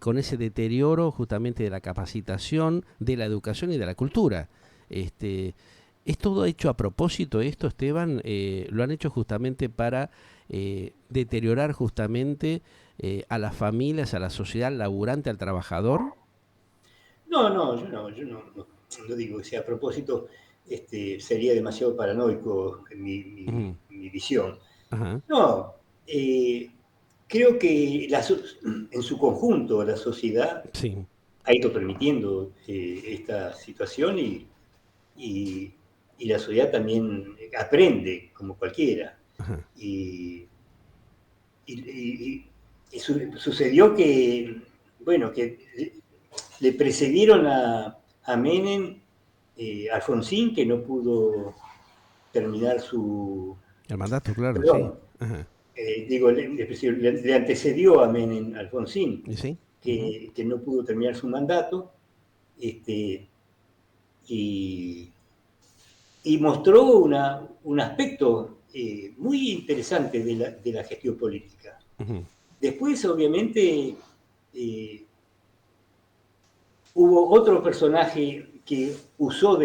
Con ese deterioro justamente de la capacitación, de la educación y de la cultura. Este, ¿Es todo hecho a propósito esto, Esteban? ¿Lo han hecho justamente para deteriorar justamente a las familias, a la sociedad laburante, al trabajador? No, no, no digo que sea a propósito, sería demasiado paranoico en Ujú. mi visión. Ajá. No, creo que en su conjunto la sociedad Sí. ha ido permitiendo esta situación y, y la sociedad también aprende como cualquiera. Ajá. Y, sucedió que, bueno, que le precedieron a Menem, Alfonsín, que no pudo terminar su, El mandato, claro, sí. perdón, Ajá. digo, le antecedió a Menem Alfonsín, ¿Y sí? Ujú. que no pudo terminar su mandato, este, y, y mostró un aspecto muy interesante de la gestión política. Ujú. Después, obviamente, eh, hubo otro personaje que usó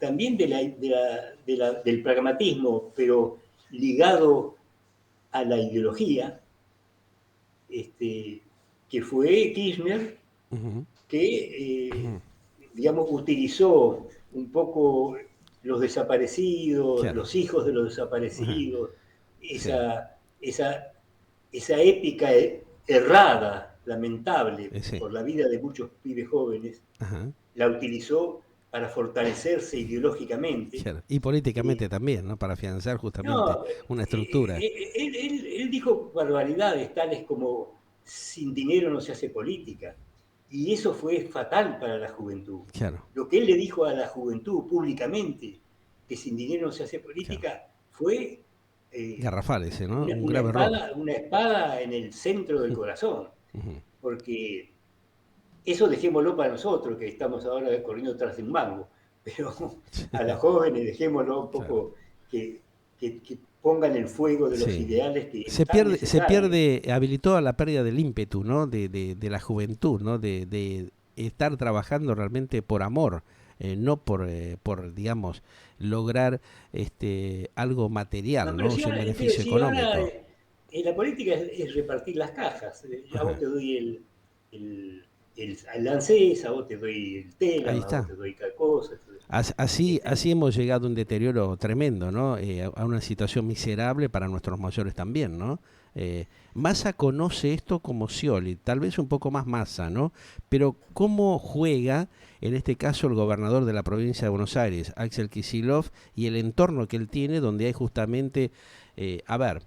también del pragmatismo, pero ligado a la ideología, que fue Kirchner, Ujú. que, Ujú. digamos, utilizó un poco. los desaparecidos, claro. los hijos de los Ajá. desaparecidos, Sí, esa, esa épica errada, lamentable sí. por la vida de muchos pibes jóvenes, Ajá. la utilizó para fortalecerse ideológicamente. Claro. Y políticamente también, ¿no? Para afianzar justamente No, una estructura. él dijo barbaridades tales como sin dinero no se hace política. Y eso fue fatal para la juventud. Claro, Lo que él le dijo a la juventud públicamente, que sin dinero no se hace claro. política, fue Garrafal ese, ¿no? Un grave error. una espada en el centro del corazón. Ujú. Porque eso dejémoslo para nosotros, que estamos ahora corriendo tras de un mango, pero a las jóvenes dejémoslo un Claro. poco que pongan el fuego de los Sí. ideales que es tan Se necesario. pierde, habilitó a la pérdida del ímpetu, ¿no? De la juventud, ¿no? De estar trabajando realmente por amor, no por, digamos, lograr algo No, material, pero ¿no? O si sea, un ahora, pero beneficio si ahora económico. la política es repartir las cajas. A vos Ajá. te doy el ANSES, a vos te doy el Ahí TELAM, a vos está. te doy tal cosa. Así, Este, así hemos llegado a un deterioro tremendo, ¿no? A una situación miserable para nuestros mayores también, ¿no? Massa conoce esto como Scioli, tal vez un poco más Massa, ¿no? Pero cómo juega, en este caso, el gobernador de la provincia de Buenos Aires, Axel Kicillof, y el entorno que él tiene, donde hay justamente, a ver,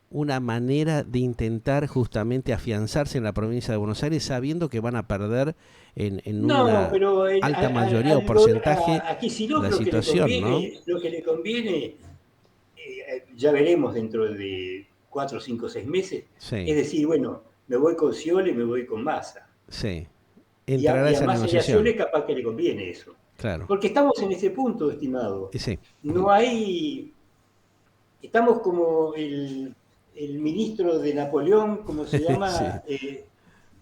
una manera de intentar justamente afianzarse en la provincia de Buenos Aires sabiendo que van a perder en no, una pero alta mayoría o porcentaje a Kicillof la situación, ¿no? lo que le conviene ya veremos dentro de 4, 5, 6 meses, es Sí, decir, bueno, me voy con Scioli, me voy con Massa. sí. Entrará Y a esa Massa y a negociación, Scioli capaz que le conviene eso. claro. Porque estamos en ese punto, estimado. Sí. No hay, estamos como el ministro de Napoleón, ¿cómo se Sí. llama?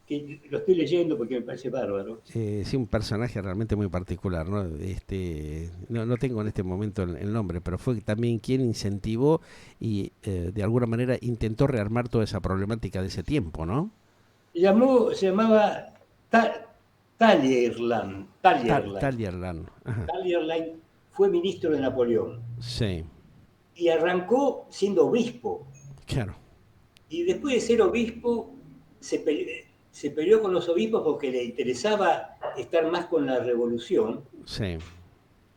Que lo estoy leyendo porque me parece bárbaro. Sí, un personaje realmente muy particular, ¿no? No tengo en este momento el nombre, pero fue también quien incentivó y de alguna manera intentó rearmar toda esa problemática de ese tiempo, ¿no? Se llamaba Talleyrand. Talleyrand. Talleyrand. Ajá. Talleyrand fue ministro de Napoleón Sí, y arrancó siendo obispo. claro. Y después de ser obispo, se peleó con los obispos porque le interesaba estar más con la revolución. Sí.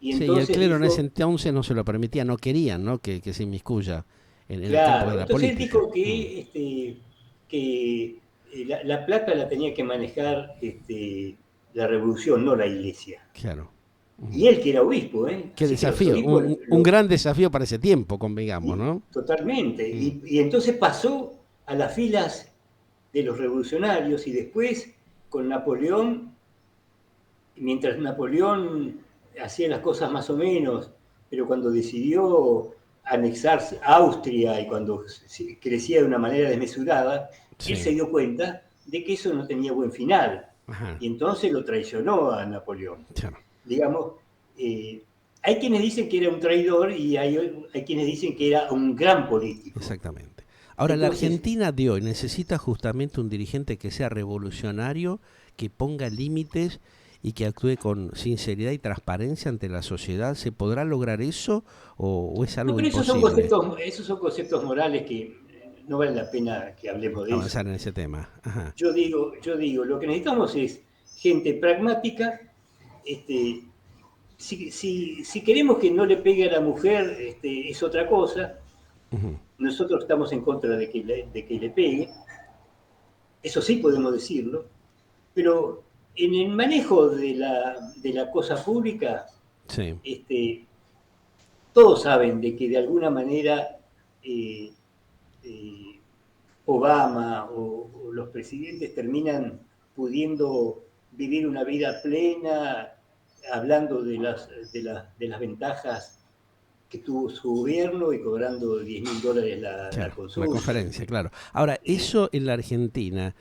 Y Sí, y el entonces clero en ese dijo, entonces no se lo permitía, no querían, ¿no? Que se inmiscuya en el campo de claro, la entonces él política. dijo que la plata la tenía que manejar la revolución, no la iglesia. Claro. Y él que era obispo, ¿eh? Qué Así que los desafío, obispos un gran desafío para ese tiempo, convengamos, y, ¿no? totalmente. Mm, Y entonces pasó a las filas de los revolucionarios y después con Napoleón, mientras Napoleón hacía las cosas más o menos, pero cuando decidió anexarse a Austria y cuando crecía de una manera desmesurada, él sí, se dio cuenta de que eso no tenía buen final. ajá, Y entonces lo traicionó a Napoleón. claro, Digamos, hay quienes dicen que era un traidor y hay quienes dicen que era un gran político. exactamente. Ahora, la Entonces, Argentina de hoy necesita justamente un dirigente que sea revolucionario, que ponga límites y que actúe con sinceridad y transparencia ante la sociedad. ¿Se podrá lograr eso o es no, algo pero imposible esos son conceptos morales que no vale la pena que hablemos de avanzar eso. en ese tema? Ajá, Yo digo, lo que necesitamos es gente pragmática. Este, si queremos que no le pegue a la mujer, es otra cosa. ujú, Nosotros estamos en contra de que le pegue, eso sí podemos decirlo, pero en el manejo de la cosa pública, sí, este, todos saben de que de alguna manera eh, eh, Obama o los presidentes terminan pudiendo vivir una vida plena, hablando de las ventajas que tuvo su gobierno y cobrando $10.000 la claro, la consulta. conferencia, claro. Ahora, Eh, eso en la Argentina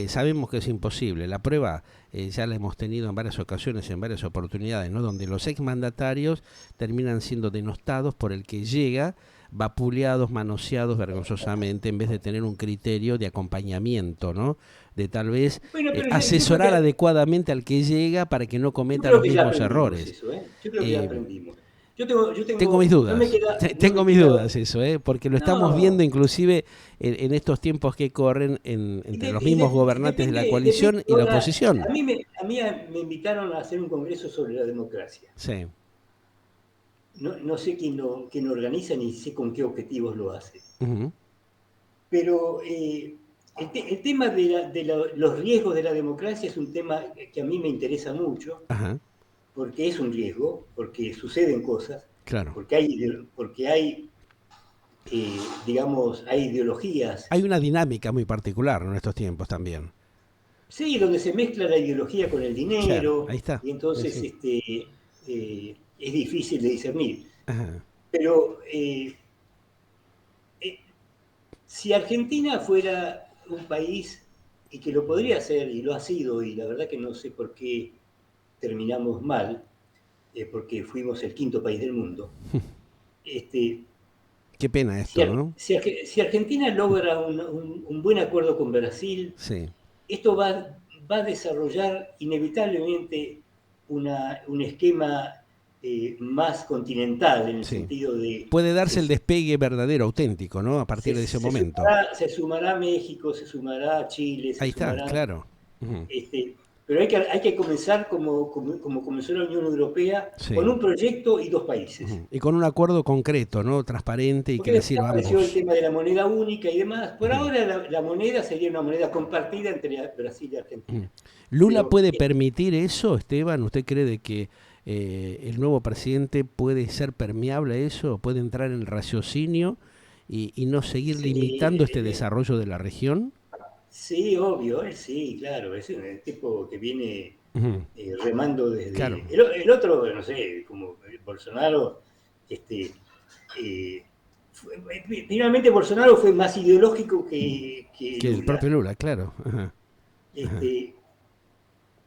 sabemos que es imposible. La prueba ya la hemos tenido en varias ocasiones, en varias oportunidades, ¿no? Donde los exmandatarios terminan siendo denostados por el que llega, vapuleados, manoseados vergonzosamente, en vez de tener un criterio de acompañamiento, ¿no? De tal vez bueno, pero yo creo asesorar que adecuadamente al que llega para que no yo cometa creo los que ya mismos aprendimos errores. eso, ¿eh? Yo creo que ya Eh, aprendimos. Tengo mis no me dudas, queda, no tengo me mis queda, dudas eso, porque lo estamos no, viendo inclusive en estos tiempos que corren entre los mismos gobernantes de la depende, coalición y la oposición. me invitaron a hacer un congreso sobre la democracia. Sí. No sé quién lo organiza ni sé con qué objetivos lo hace. Uh-huh. Pero el tema los riesgos de la democracia es un tema que a mí me interesa mucho, Ajá. porque es un riesgo, porque suceden cosas, Claro. porque hay digamos, hay ideologías. Hay una dinámica muy particular en estos tiempos también. Sí, donde se mezcla la ideología con el Claro, ahí dinero, está. y Sí, entonces sí. es difícil de discernir. Ajá. Pero eh, si Argentina fuera un país, y que lo podría ser, y lo ha sido, y la verdad que no sé por qué terminamos mal, porque fuimos el quinto país del mundo, este, Qué pena si, esto, ¿no? si Argentina logra un buen acuerdo con Brasil, Sí. esto va a desarrollar inevitablemente un esquema más continental, en el Sí. sentido de Puede darse el se, despegue verdadero, auténtico, ¿no? A partir de ese se momento. sumará México, se sumará Chile, se Ahí está, sumarán. claro. Ujú. Pero hay que comenzar como comenzó la Unión Europea, con Sí. un proyecto y dos países. Ujú. Y con un acuerdo concreto, ¿no? Transparente y que Porque les después sirva a apareció el ambos. tema de la moneda única y demás. Por Ujú. ahora la moneda sería una moneda compartida entre Brasil y Ujú. Argentina. ¿Lula Pero puede permitir eso, Esteban? ¿Usted cree de que el nuevo presidente puede ser permeable a eso? ¿Puede entrar en el raciocinio y no seguir sí, limitando este desarrollo de la región? sí, obvio, él sí, claro, es un tipo que viene Ujú. remando Claro. desde... El otro, no sé, como Bolsonaro, este, eh, finalmente Bolsonaro fue más ideológico que Que el propio Lula. Lula, claro. Ajá. Ajá. Este,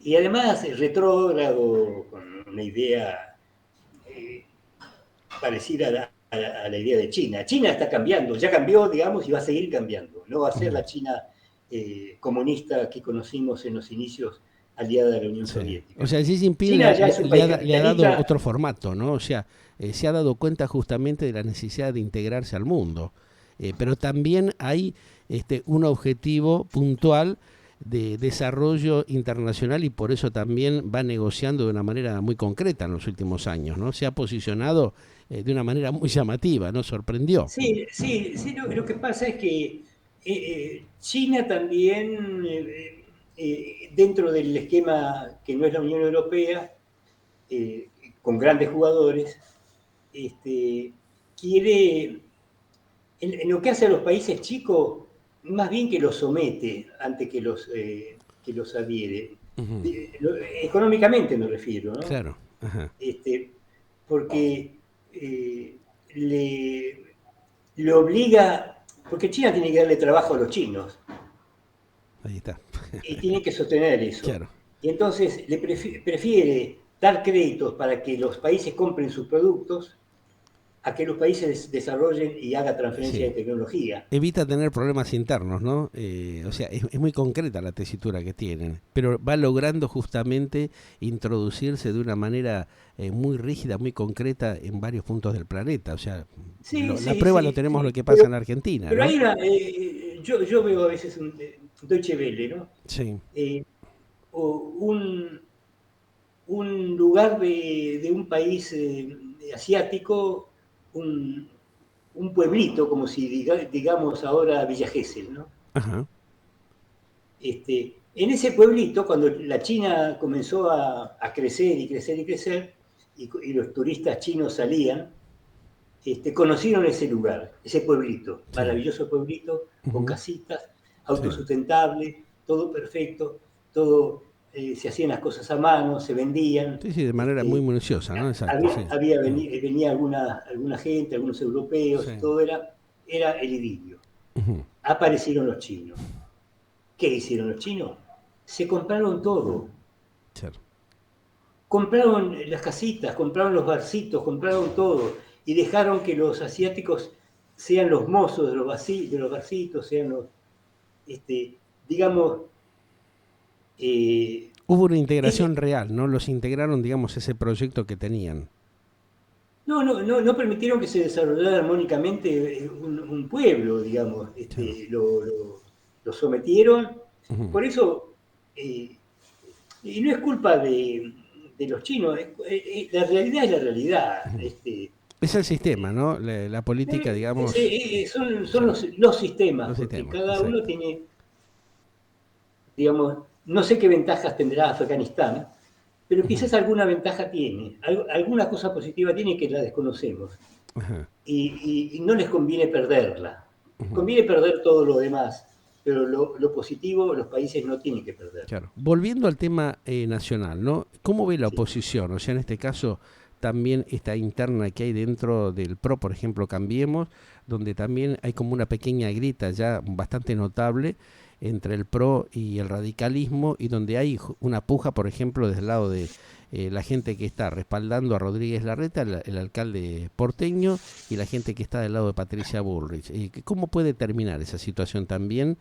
y además retrógrado, con una idea eh, parecida a la idea de China. China está cambiando, ya cambió, digamos, y va a seguir cambiando. No va a ser Ujú. la China comunista que conocimos en los inicios aliada de la Unión Sí. O Soviética. sea, Xi Jinping China ya es un país le ha dado capitalista. otro formato, ¿no? O sea, se ha dado cuenta justamente de la necesidad de integrarse al mundo. Pero también hay un objetivo puntual de desarrollo internacional y por eso también va negociando de una manera muy concreta en los últimos años, ¿no? Se ha posicionado de una manera muy llamativa, ¿no? Sorprendió. Sí, sí, sí, lo que pasa es que China también, dentro del esquema que no es la Unión Europea, eh, con grandes jugadores, este, quiere, en lo que hace a los países chicos, más bien que los somete antes que los adhiere. Ujú. Económicamente me refiero, ¿no? Claro. Ajá. Este, porque le, le obliga, porque China tiene que darle trabajo a los chinos Ahí está. y tiene que sostener eso. Claro. Y entonces prefiere dar créditos para que los países compren sus productos a que los países desarrollen y hagan transferencia Sí. de tecnología. Evita tener problemas internos, ¿no? O sea, es muy concreta la tesitura que tienen, pero va logrando justamente introducirse de una manera muy rígida, muy concreta en varios puntos del planeta. O sea, Sí, la sí, prueba lo sí, tenemos lo sí. que pasa en Argentina, Pero ¿no? hay una, yo veo a veces un Deutsche Welle, ¿no? Sí. Eh, o un lugar de un país asiático, un, un pueblito, como si digamos ahora Villa Gesell, ¿no? Ajá. En ese pueblito, cuando la China comenzó a crecer y crecer y crecer, y los turistas chinos salían, conocieron ese lugar, ese pueblito, Sí. maravilloso pueblito, con Ujú. casitas, Sí. autosustentable, todo perfecto, todo, se hacían las cosas a mano, se vendían. Sí, sí, de manera muy minuciosa, ¿no? Exacto, sí. Ujú. Venía alguna gente, algunos Sí. europeos, y todo era el idilio. Ujú. Aparecieron los chinos. ¿Qué hicieron los chinos? Se compraron todo. Claro. Compraron las casitas, compraron los barcitos, compraron todo. Y dejaron que los asiáticos sean los mozos de los barcitos, sean los, digamos, eh, Hubo una es, integración real, ¿no? Los integraron, digamos, ese proyecto que tenían. no permitieron que se desarrollara armónicamente un pueblo, digamos. Claro. Lo sometieron. Ujú. Por eso, y no es culpa de los chinos, la realidad es la realidad. Ujú. Es el sistema, ¿no? La política, digamos, Son claro, los sistemas, los porque sistemas, cada uno exacto. tiene, digamos, no sé qué ventajas tendrá Afganistán, pero Ujú. quizás alguna ventaja tiene, alguna cosa positiva tiene que la desconocemos. Ajá. Y no les conviene perderla. Ujú. Conviene perder todo lo demás, pero lo positivo los países no tienen que perder. Claro. Volviendo al tema nacional, ¿no? ¿Cómo ve la Sí. oposición? O sea, en este caso, también esta interna que hay dentro del PRO, por ejemplo, Cambiemos, donde también hay como una pequeña grita ya bastante notable entre el PRO y el radicalismo, y donde hay una puja, por ejemplo, desde el lado de la gente que está respaldando a Rodríguez Larreta, el alcalde porteño, y la gente que está del lado de Patricia Bullrich. ¿Cómo puede terminar esa situación también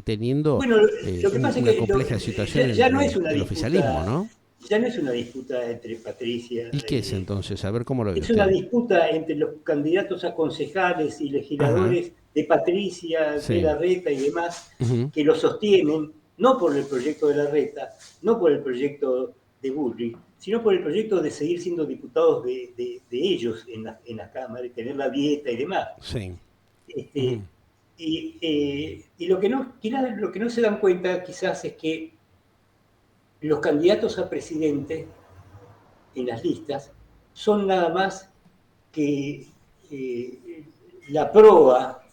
teniendo Bueno, lo que pasa es una que compleja situación ya no es entre una el oficialismo, disputa, ¿no? ya no es una disputa entre Patricia. ¿Y qué es entonces? A ver cómo lo ve Es una usted. disputa entre los candidatos a concejales y Ajá, legisladores de Patricia, de sí. Larreta y demás, Ujú. que lo sostienen no por el proyecto de Larreta, no por el proyecto de Bullrich, sino por el proyecto de seguir siendo diputados de ellos en la Cámara y tener la dieta y demás. Sí. Ujú. Este, y lo que no se dan cuenta quizás es que los candidatos a presidente en las listas son nada más que eh, la proa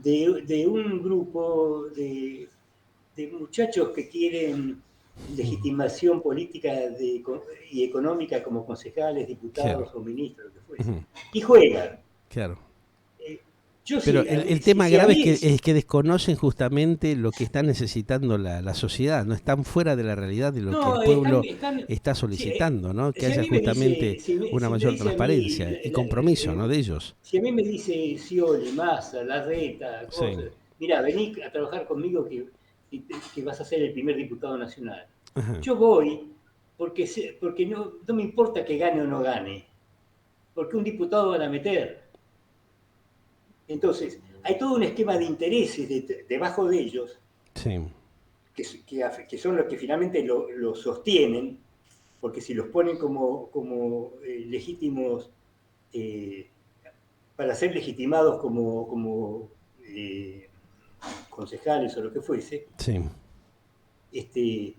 de un grupo de muchachos que quieren legitimación política y económica como concejales, Claro. diputados o ministros, lo que fuese. Ujú. Y juegan. Claro. Eh, yo Pero sí, el si, tema si a grave mí, es que desconocen justamente lo que está necesitando la sociedad, no están fuera de la realidad de lo que el no, pueblo están está si, solicitando, ¿no? Que si a haya mí me justamente dice, una si me mayor dice a mí, transparencia y compromiso, ¿no? De ellos. si a mí me dice Scioli, Massa, Larreta, Sí. cosas, mira, vení a trabajar conmigo que vas a ser el primer diputado nacional. Ajá. Yo voy porque no me importa que gane o no gane, porque un diputado van a meter. Entonces, hay todo un esquema de intereses debajo de ellos, Sí. que son los que finalmente lo sostienen, porque si los ponen como legítimos eh, para ser legitimados como concejales o lo que fuese, Sí. este,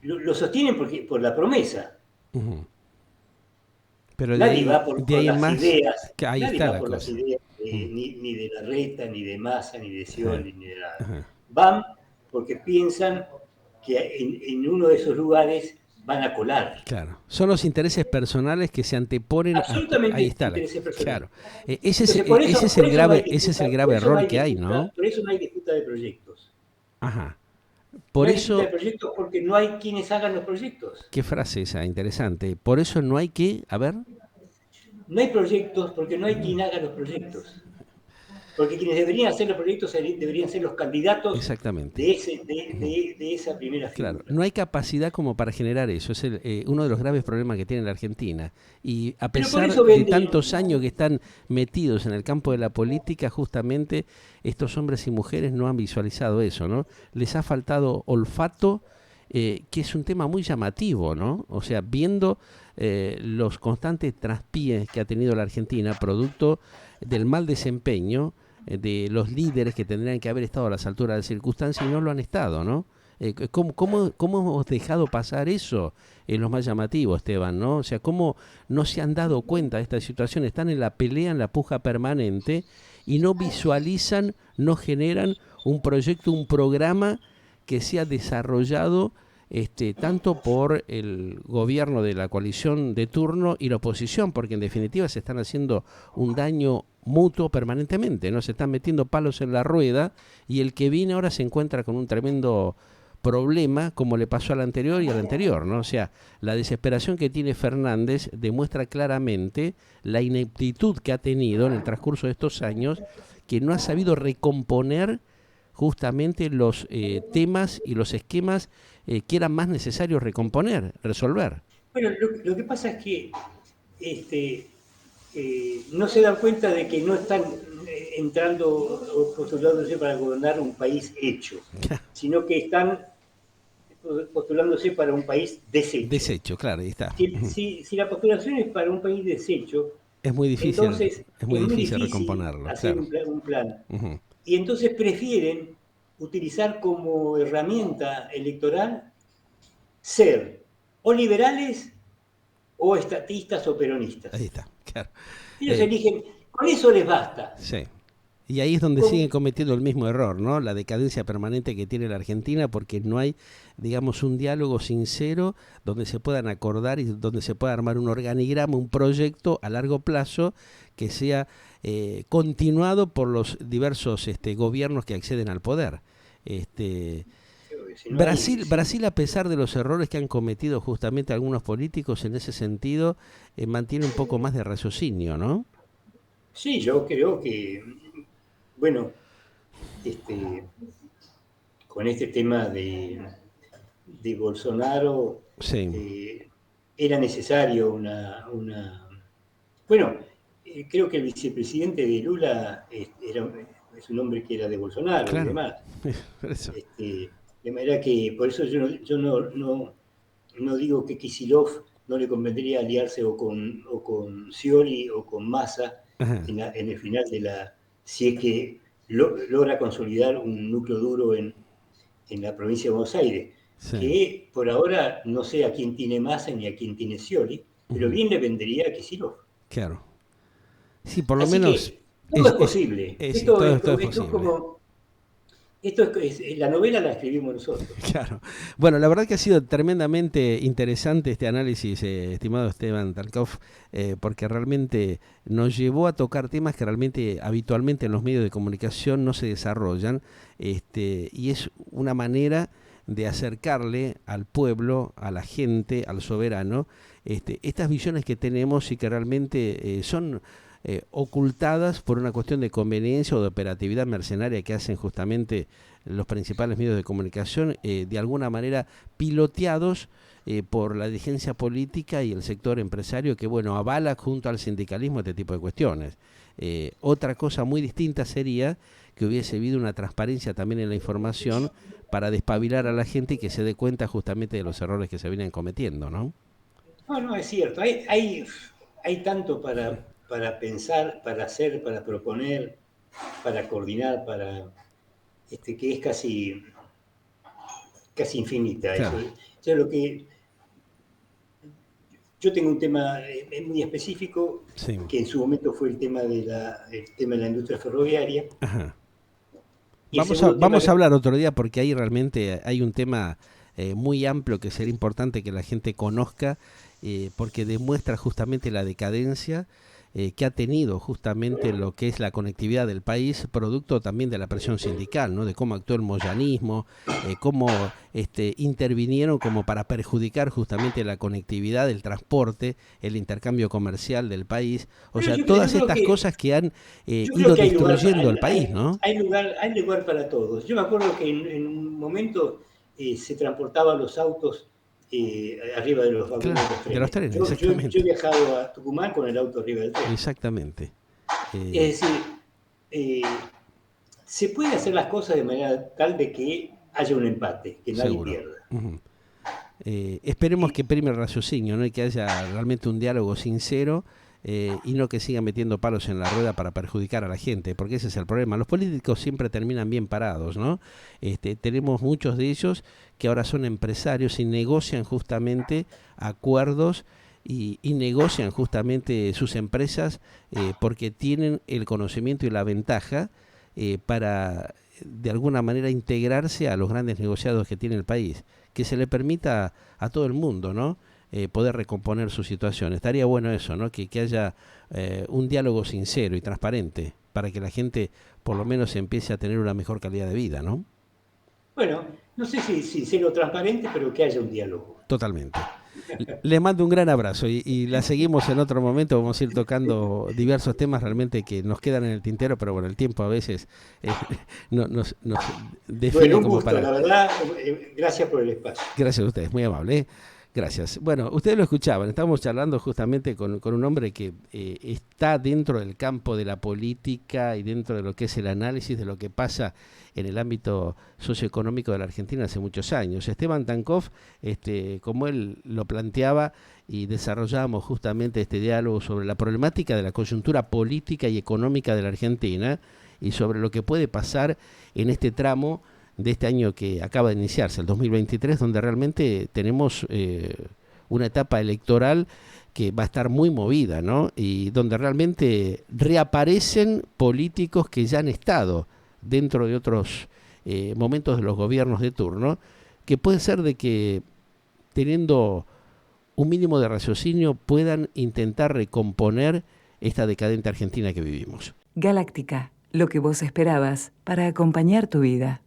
lo sostienen por la promesa. Ujú. Pero de Por ahí en las más, ideas, que ahí nadie está va la por las cosa. ideas Mm. ni de Larreta, ni de Massa, ni de Sí. Scioli, ni de nada. Ajá. Van porque piensan que en uno de esos lugares van a colar. Claro, son los intereses personales que se anteponen ahí Absolutamente está intereses personales. claro. Ese es Entonces, por eso no hay ese es el disputa, grave error que hay, ¿no? por eso no hay disputa de proyectos. Ajá. No Por hay disputa de eso, proyectos porque no hay quienes hagan los proyectos. qué frase esa interesante. Por eso no hay que, a ver, No hay proyectos porque no hay quien haga los proyectos. Porque quienes deberían hacer los proyectos deberían ser los candidatos exactamente. de esa primera Claro, figura. no hay capacidad como para generar eso. Es uno de los graves problemas que tiene la Argentina. Y a Pero por pesar eso de venden. tantos años que están metidos en el campo de la política, justamente estos hombres y mujeres no han visualizado eso, ¿no? Les ha faltado olfato, que es un tema muy llamativo, ¿no? O sea, viendo los constantes traspiés que ha tenido la Argentina, producto del mal desempeño de los líderes que tendrían que haber estado a las alturas de circunstancias y no lo han estado, ¿no? ¿Cómo hemos dejado pasar eso en los más llamativos, Esteban? ¿No? O sea, ¿cómo no se han dado cuenta de esta situación? Están en la pelea, en la puja permanente y no visualizan, no generan un proyecto, un programa que sea desarrollado tanto por el gobierno de la coalición de turno y la oposición, porque en definitiva se están haciendo un daño mutuo permanentemente, ¿no? Se están metiendo palos en la rueda y el que viene ahora se encuentra con un tremendo problema como le pasó al anterior y al anterior, ¿no? O sea, la desesperación que tiene Fernández demuestra claramente la ineptitud que ha tenido en el transcurso de estos años, que no ha sabido recomponer justamente los temas y los esquemas que eran más necesarios recomponer, resolver. Bueno, lo que pasa es que este, no se dan cuenta de que no están entrando o postulándose para gobernar un país hecho, sino que están postulándose para un país deshecho. Deshecho, claro, ahí está. Si la postulación es para un país deshecho, Es muy difícil, entonces es muy difícil difícil recomponerlo, hacer claro. un plan. Y entonces prefieren utilizar como herramienta electoral ser o liberales o estatistas o Ahí peronistas. está, claro. Ellos eligen, con eso les basta. Sí. Y ahí es donde Con, siguen cometiendo el mismo error, ¿no? La decadencia permanente que tiene la Argentina, porque no hay, digamos, un diálogo sincero donde se puedan acordar y donde se pueda armar un organigrama, un proyecto a largo plazo que sea continuado por los diversos gobiernos que acceden al poder. si no hay, Brasil, a pesar de los errores que han cometido justamente algunos políticos en ese sentido, mantiene un poco más de raciocinio, ¿no? sí, yo creo que, bueno, con este tema de Bolsonaro, Sí, era necesario bueno, creo que el vicepresidente de Lula es un hombre que era de Bolsonaro y claro. demás. Por eso. De manera que, por eso yo no digo que Kicillof no le convendría aliarse o con Scioli o con Massa Ajá, en el final si es que logra consolidar un núcleo duro en la provincia de Buenos Aires, sí. que por ahora no sé a quién tiene Massa ni a quién tiene Scioli, pero bien le vendría a Kicillof. Claro. Sí, por lo Así menos que todo es posible. sí, todo es Esto es posible. como. La novela la escribimos nosotros. Claro. Bueno, la verdad que ha sido tremendamente interesante este análisis, estimado Esteban Tarkov, porque realmente nos llevó a tocar temas que realmente habitualmente en los medios de comunicación no se desarrollan, y es una manera de acercarle al pueblo, a la gente, al soberano, estas visiones que tenemos y que realmente son ocultadas por una cuestión de conveniencia o de operatividad mercenaria que hacen justamente los principales medios de comunicación, de alguna manera piloteados por la dirigencia política y el sector empresario que, bueno, avala junto al sindicalismo este tipo de cuestiones. Otra cosa muy distinta sería que hubiese habido una transparencia también en la información para despabilar a la gente y que se dé cuenta justamente de los errores que se vienen cometiendo, ¿no? No, no, es cierto. Hay tanto para pensar, para hacer, para proponer, para coordinar, que es casi infinita. Claro, Eso lo que. Yo tengo un tema muy específico, sí. que en su momento fue el tema de la industria ferroviaria, Ajá. y el segundo tema Vamos a que. hablar otro día porque ahí realmente hay un tema muy amplio que sería importante que la gente conozca, porque demuestra justamente la decadencia que ha tenido justamente lo que es la conectividad del país, producto también de la presión sindical, ¿no? De cómo actuó el moyanismo, cómo intervinieron como para perjudicar justamente la conectividad, el transporte, el intercambio comercial del país, o Bueno, sea, yo todas creo estas que cosas que han Yo creo ido que hay lugar, destruyendo el país, ¿no? hay lugar para todos. Yo me acuerdo que en un momento se transportaban los autos arriba de los vagones Claro, de los de los trenes. trenes, Yo he exactamente. viajado a Tucumán con el auto arriba del tren. Exactamente. Es decir, eh, se puede hacer las cosas de manera tal de que haya un empate, que nadie Seguro. pierda. Ujú. Esperemos Y, que prime el raciocinio, ¿no? Y que haya realmente un diálogo sincero, y no que sigan metiendo palos en la rueda para perjudicar a la gente, porque ese es el problema. Los políticos siempre terminan bien parados, ¿no? Tenemos muchos de ellos que ahora son empresarios y negocian justamente acuerdos y negocian justamente sus empresas, porque tienen el conocimiento y la ventaja para de alguna manera integrarse a los grandes negociados que tiene el país, que se le permita a todo el mundo, ¿no? Poder recomponer su situación. Estaría bueno eso, ¿no? Que haya un diálogo sincero y transparente para que la gente por lo menos empiece a tener una mejor calidad de vida, ¿no? bueno, no sé si sincero o transparente, pero que haya un diálogo. Totalmente. Le mando un gran abrazo y la seguimos en otro momento. Vamos a ir tocando diversos temas realmente que nos quedan en el tintero, pero bueno, el tiempo a veces nos Bueno, define un como gusto, para... la verdad. Gracias por el espacio. Gracias a ustedes, muy amable. Gracias. Bueno, ustedes lo escuchaban, estamos charlando justamente con un hombre que está dentro del campo de la política y dentro de lo que es el análisis de lo que pasa en el ámbito socioeconómico de la Argentina hace muchos años. Esteban Tankov, como él lo planteaba y desarrollábamos justamente este diálogo sobre la problemática de la coyuntura política y económica de la Argentina y sobre lo que puede pasar en este tramo de este año que acaba de iniciarse, el 2023, donde realmente tenemos una etapa electoral que va a estar muy movida, ¿no? Y donde realmente reaparecen políticos que ya han estado dentro de otros momentos de los gobiernos de turno, que puede ser de que teniendo un mínimo de raciocinio puedan intentar recomponer esta decadente Argentina que vivimos. Galáctica, lo que vos esperabas para acompañar tu vida.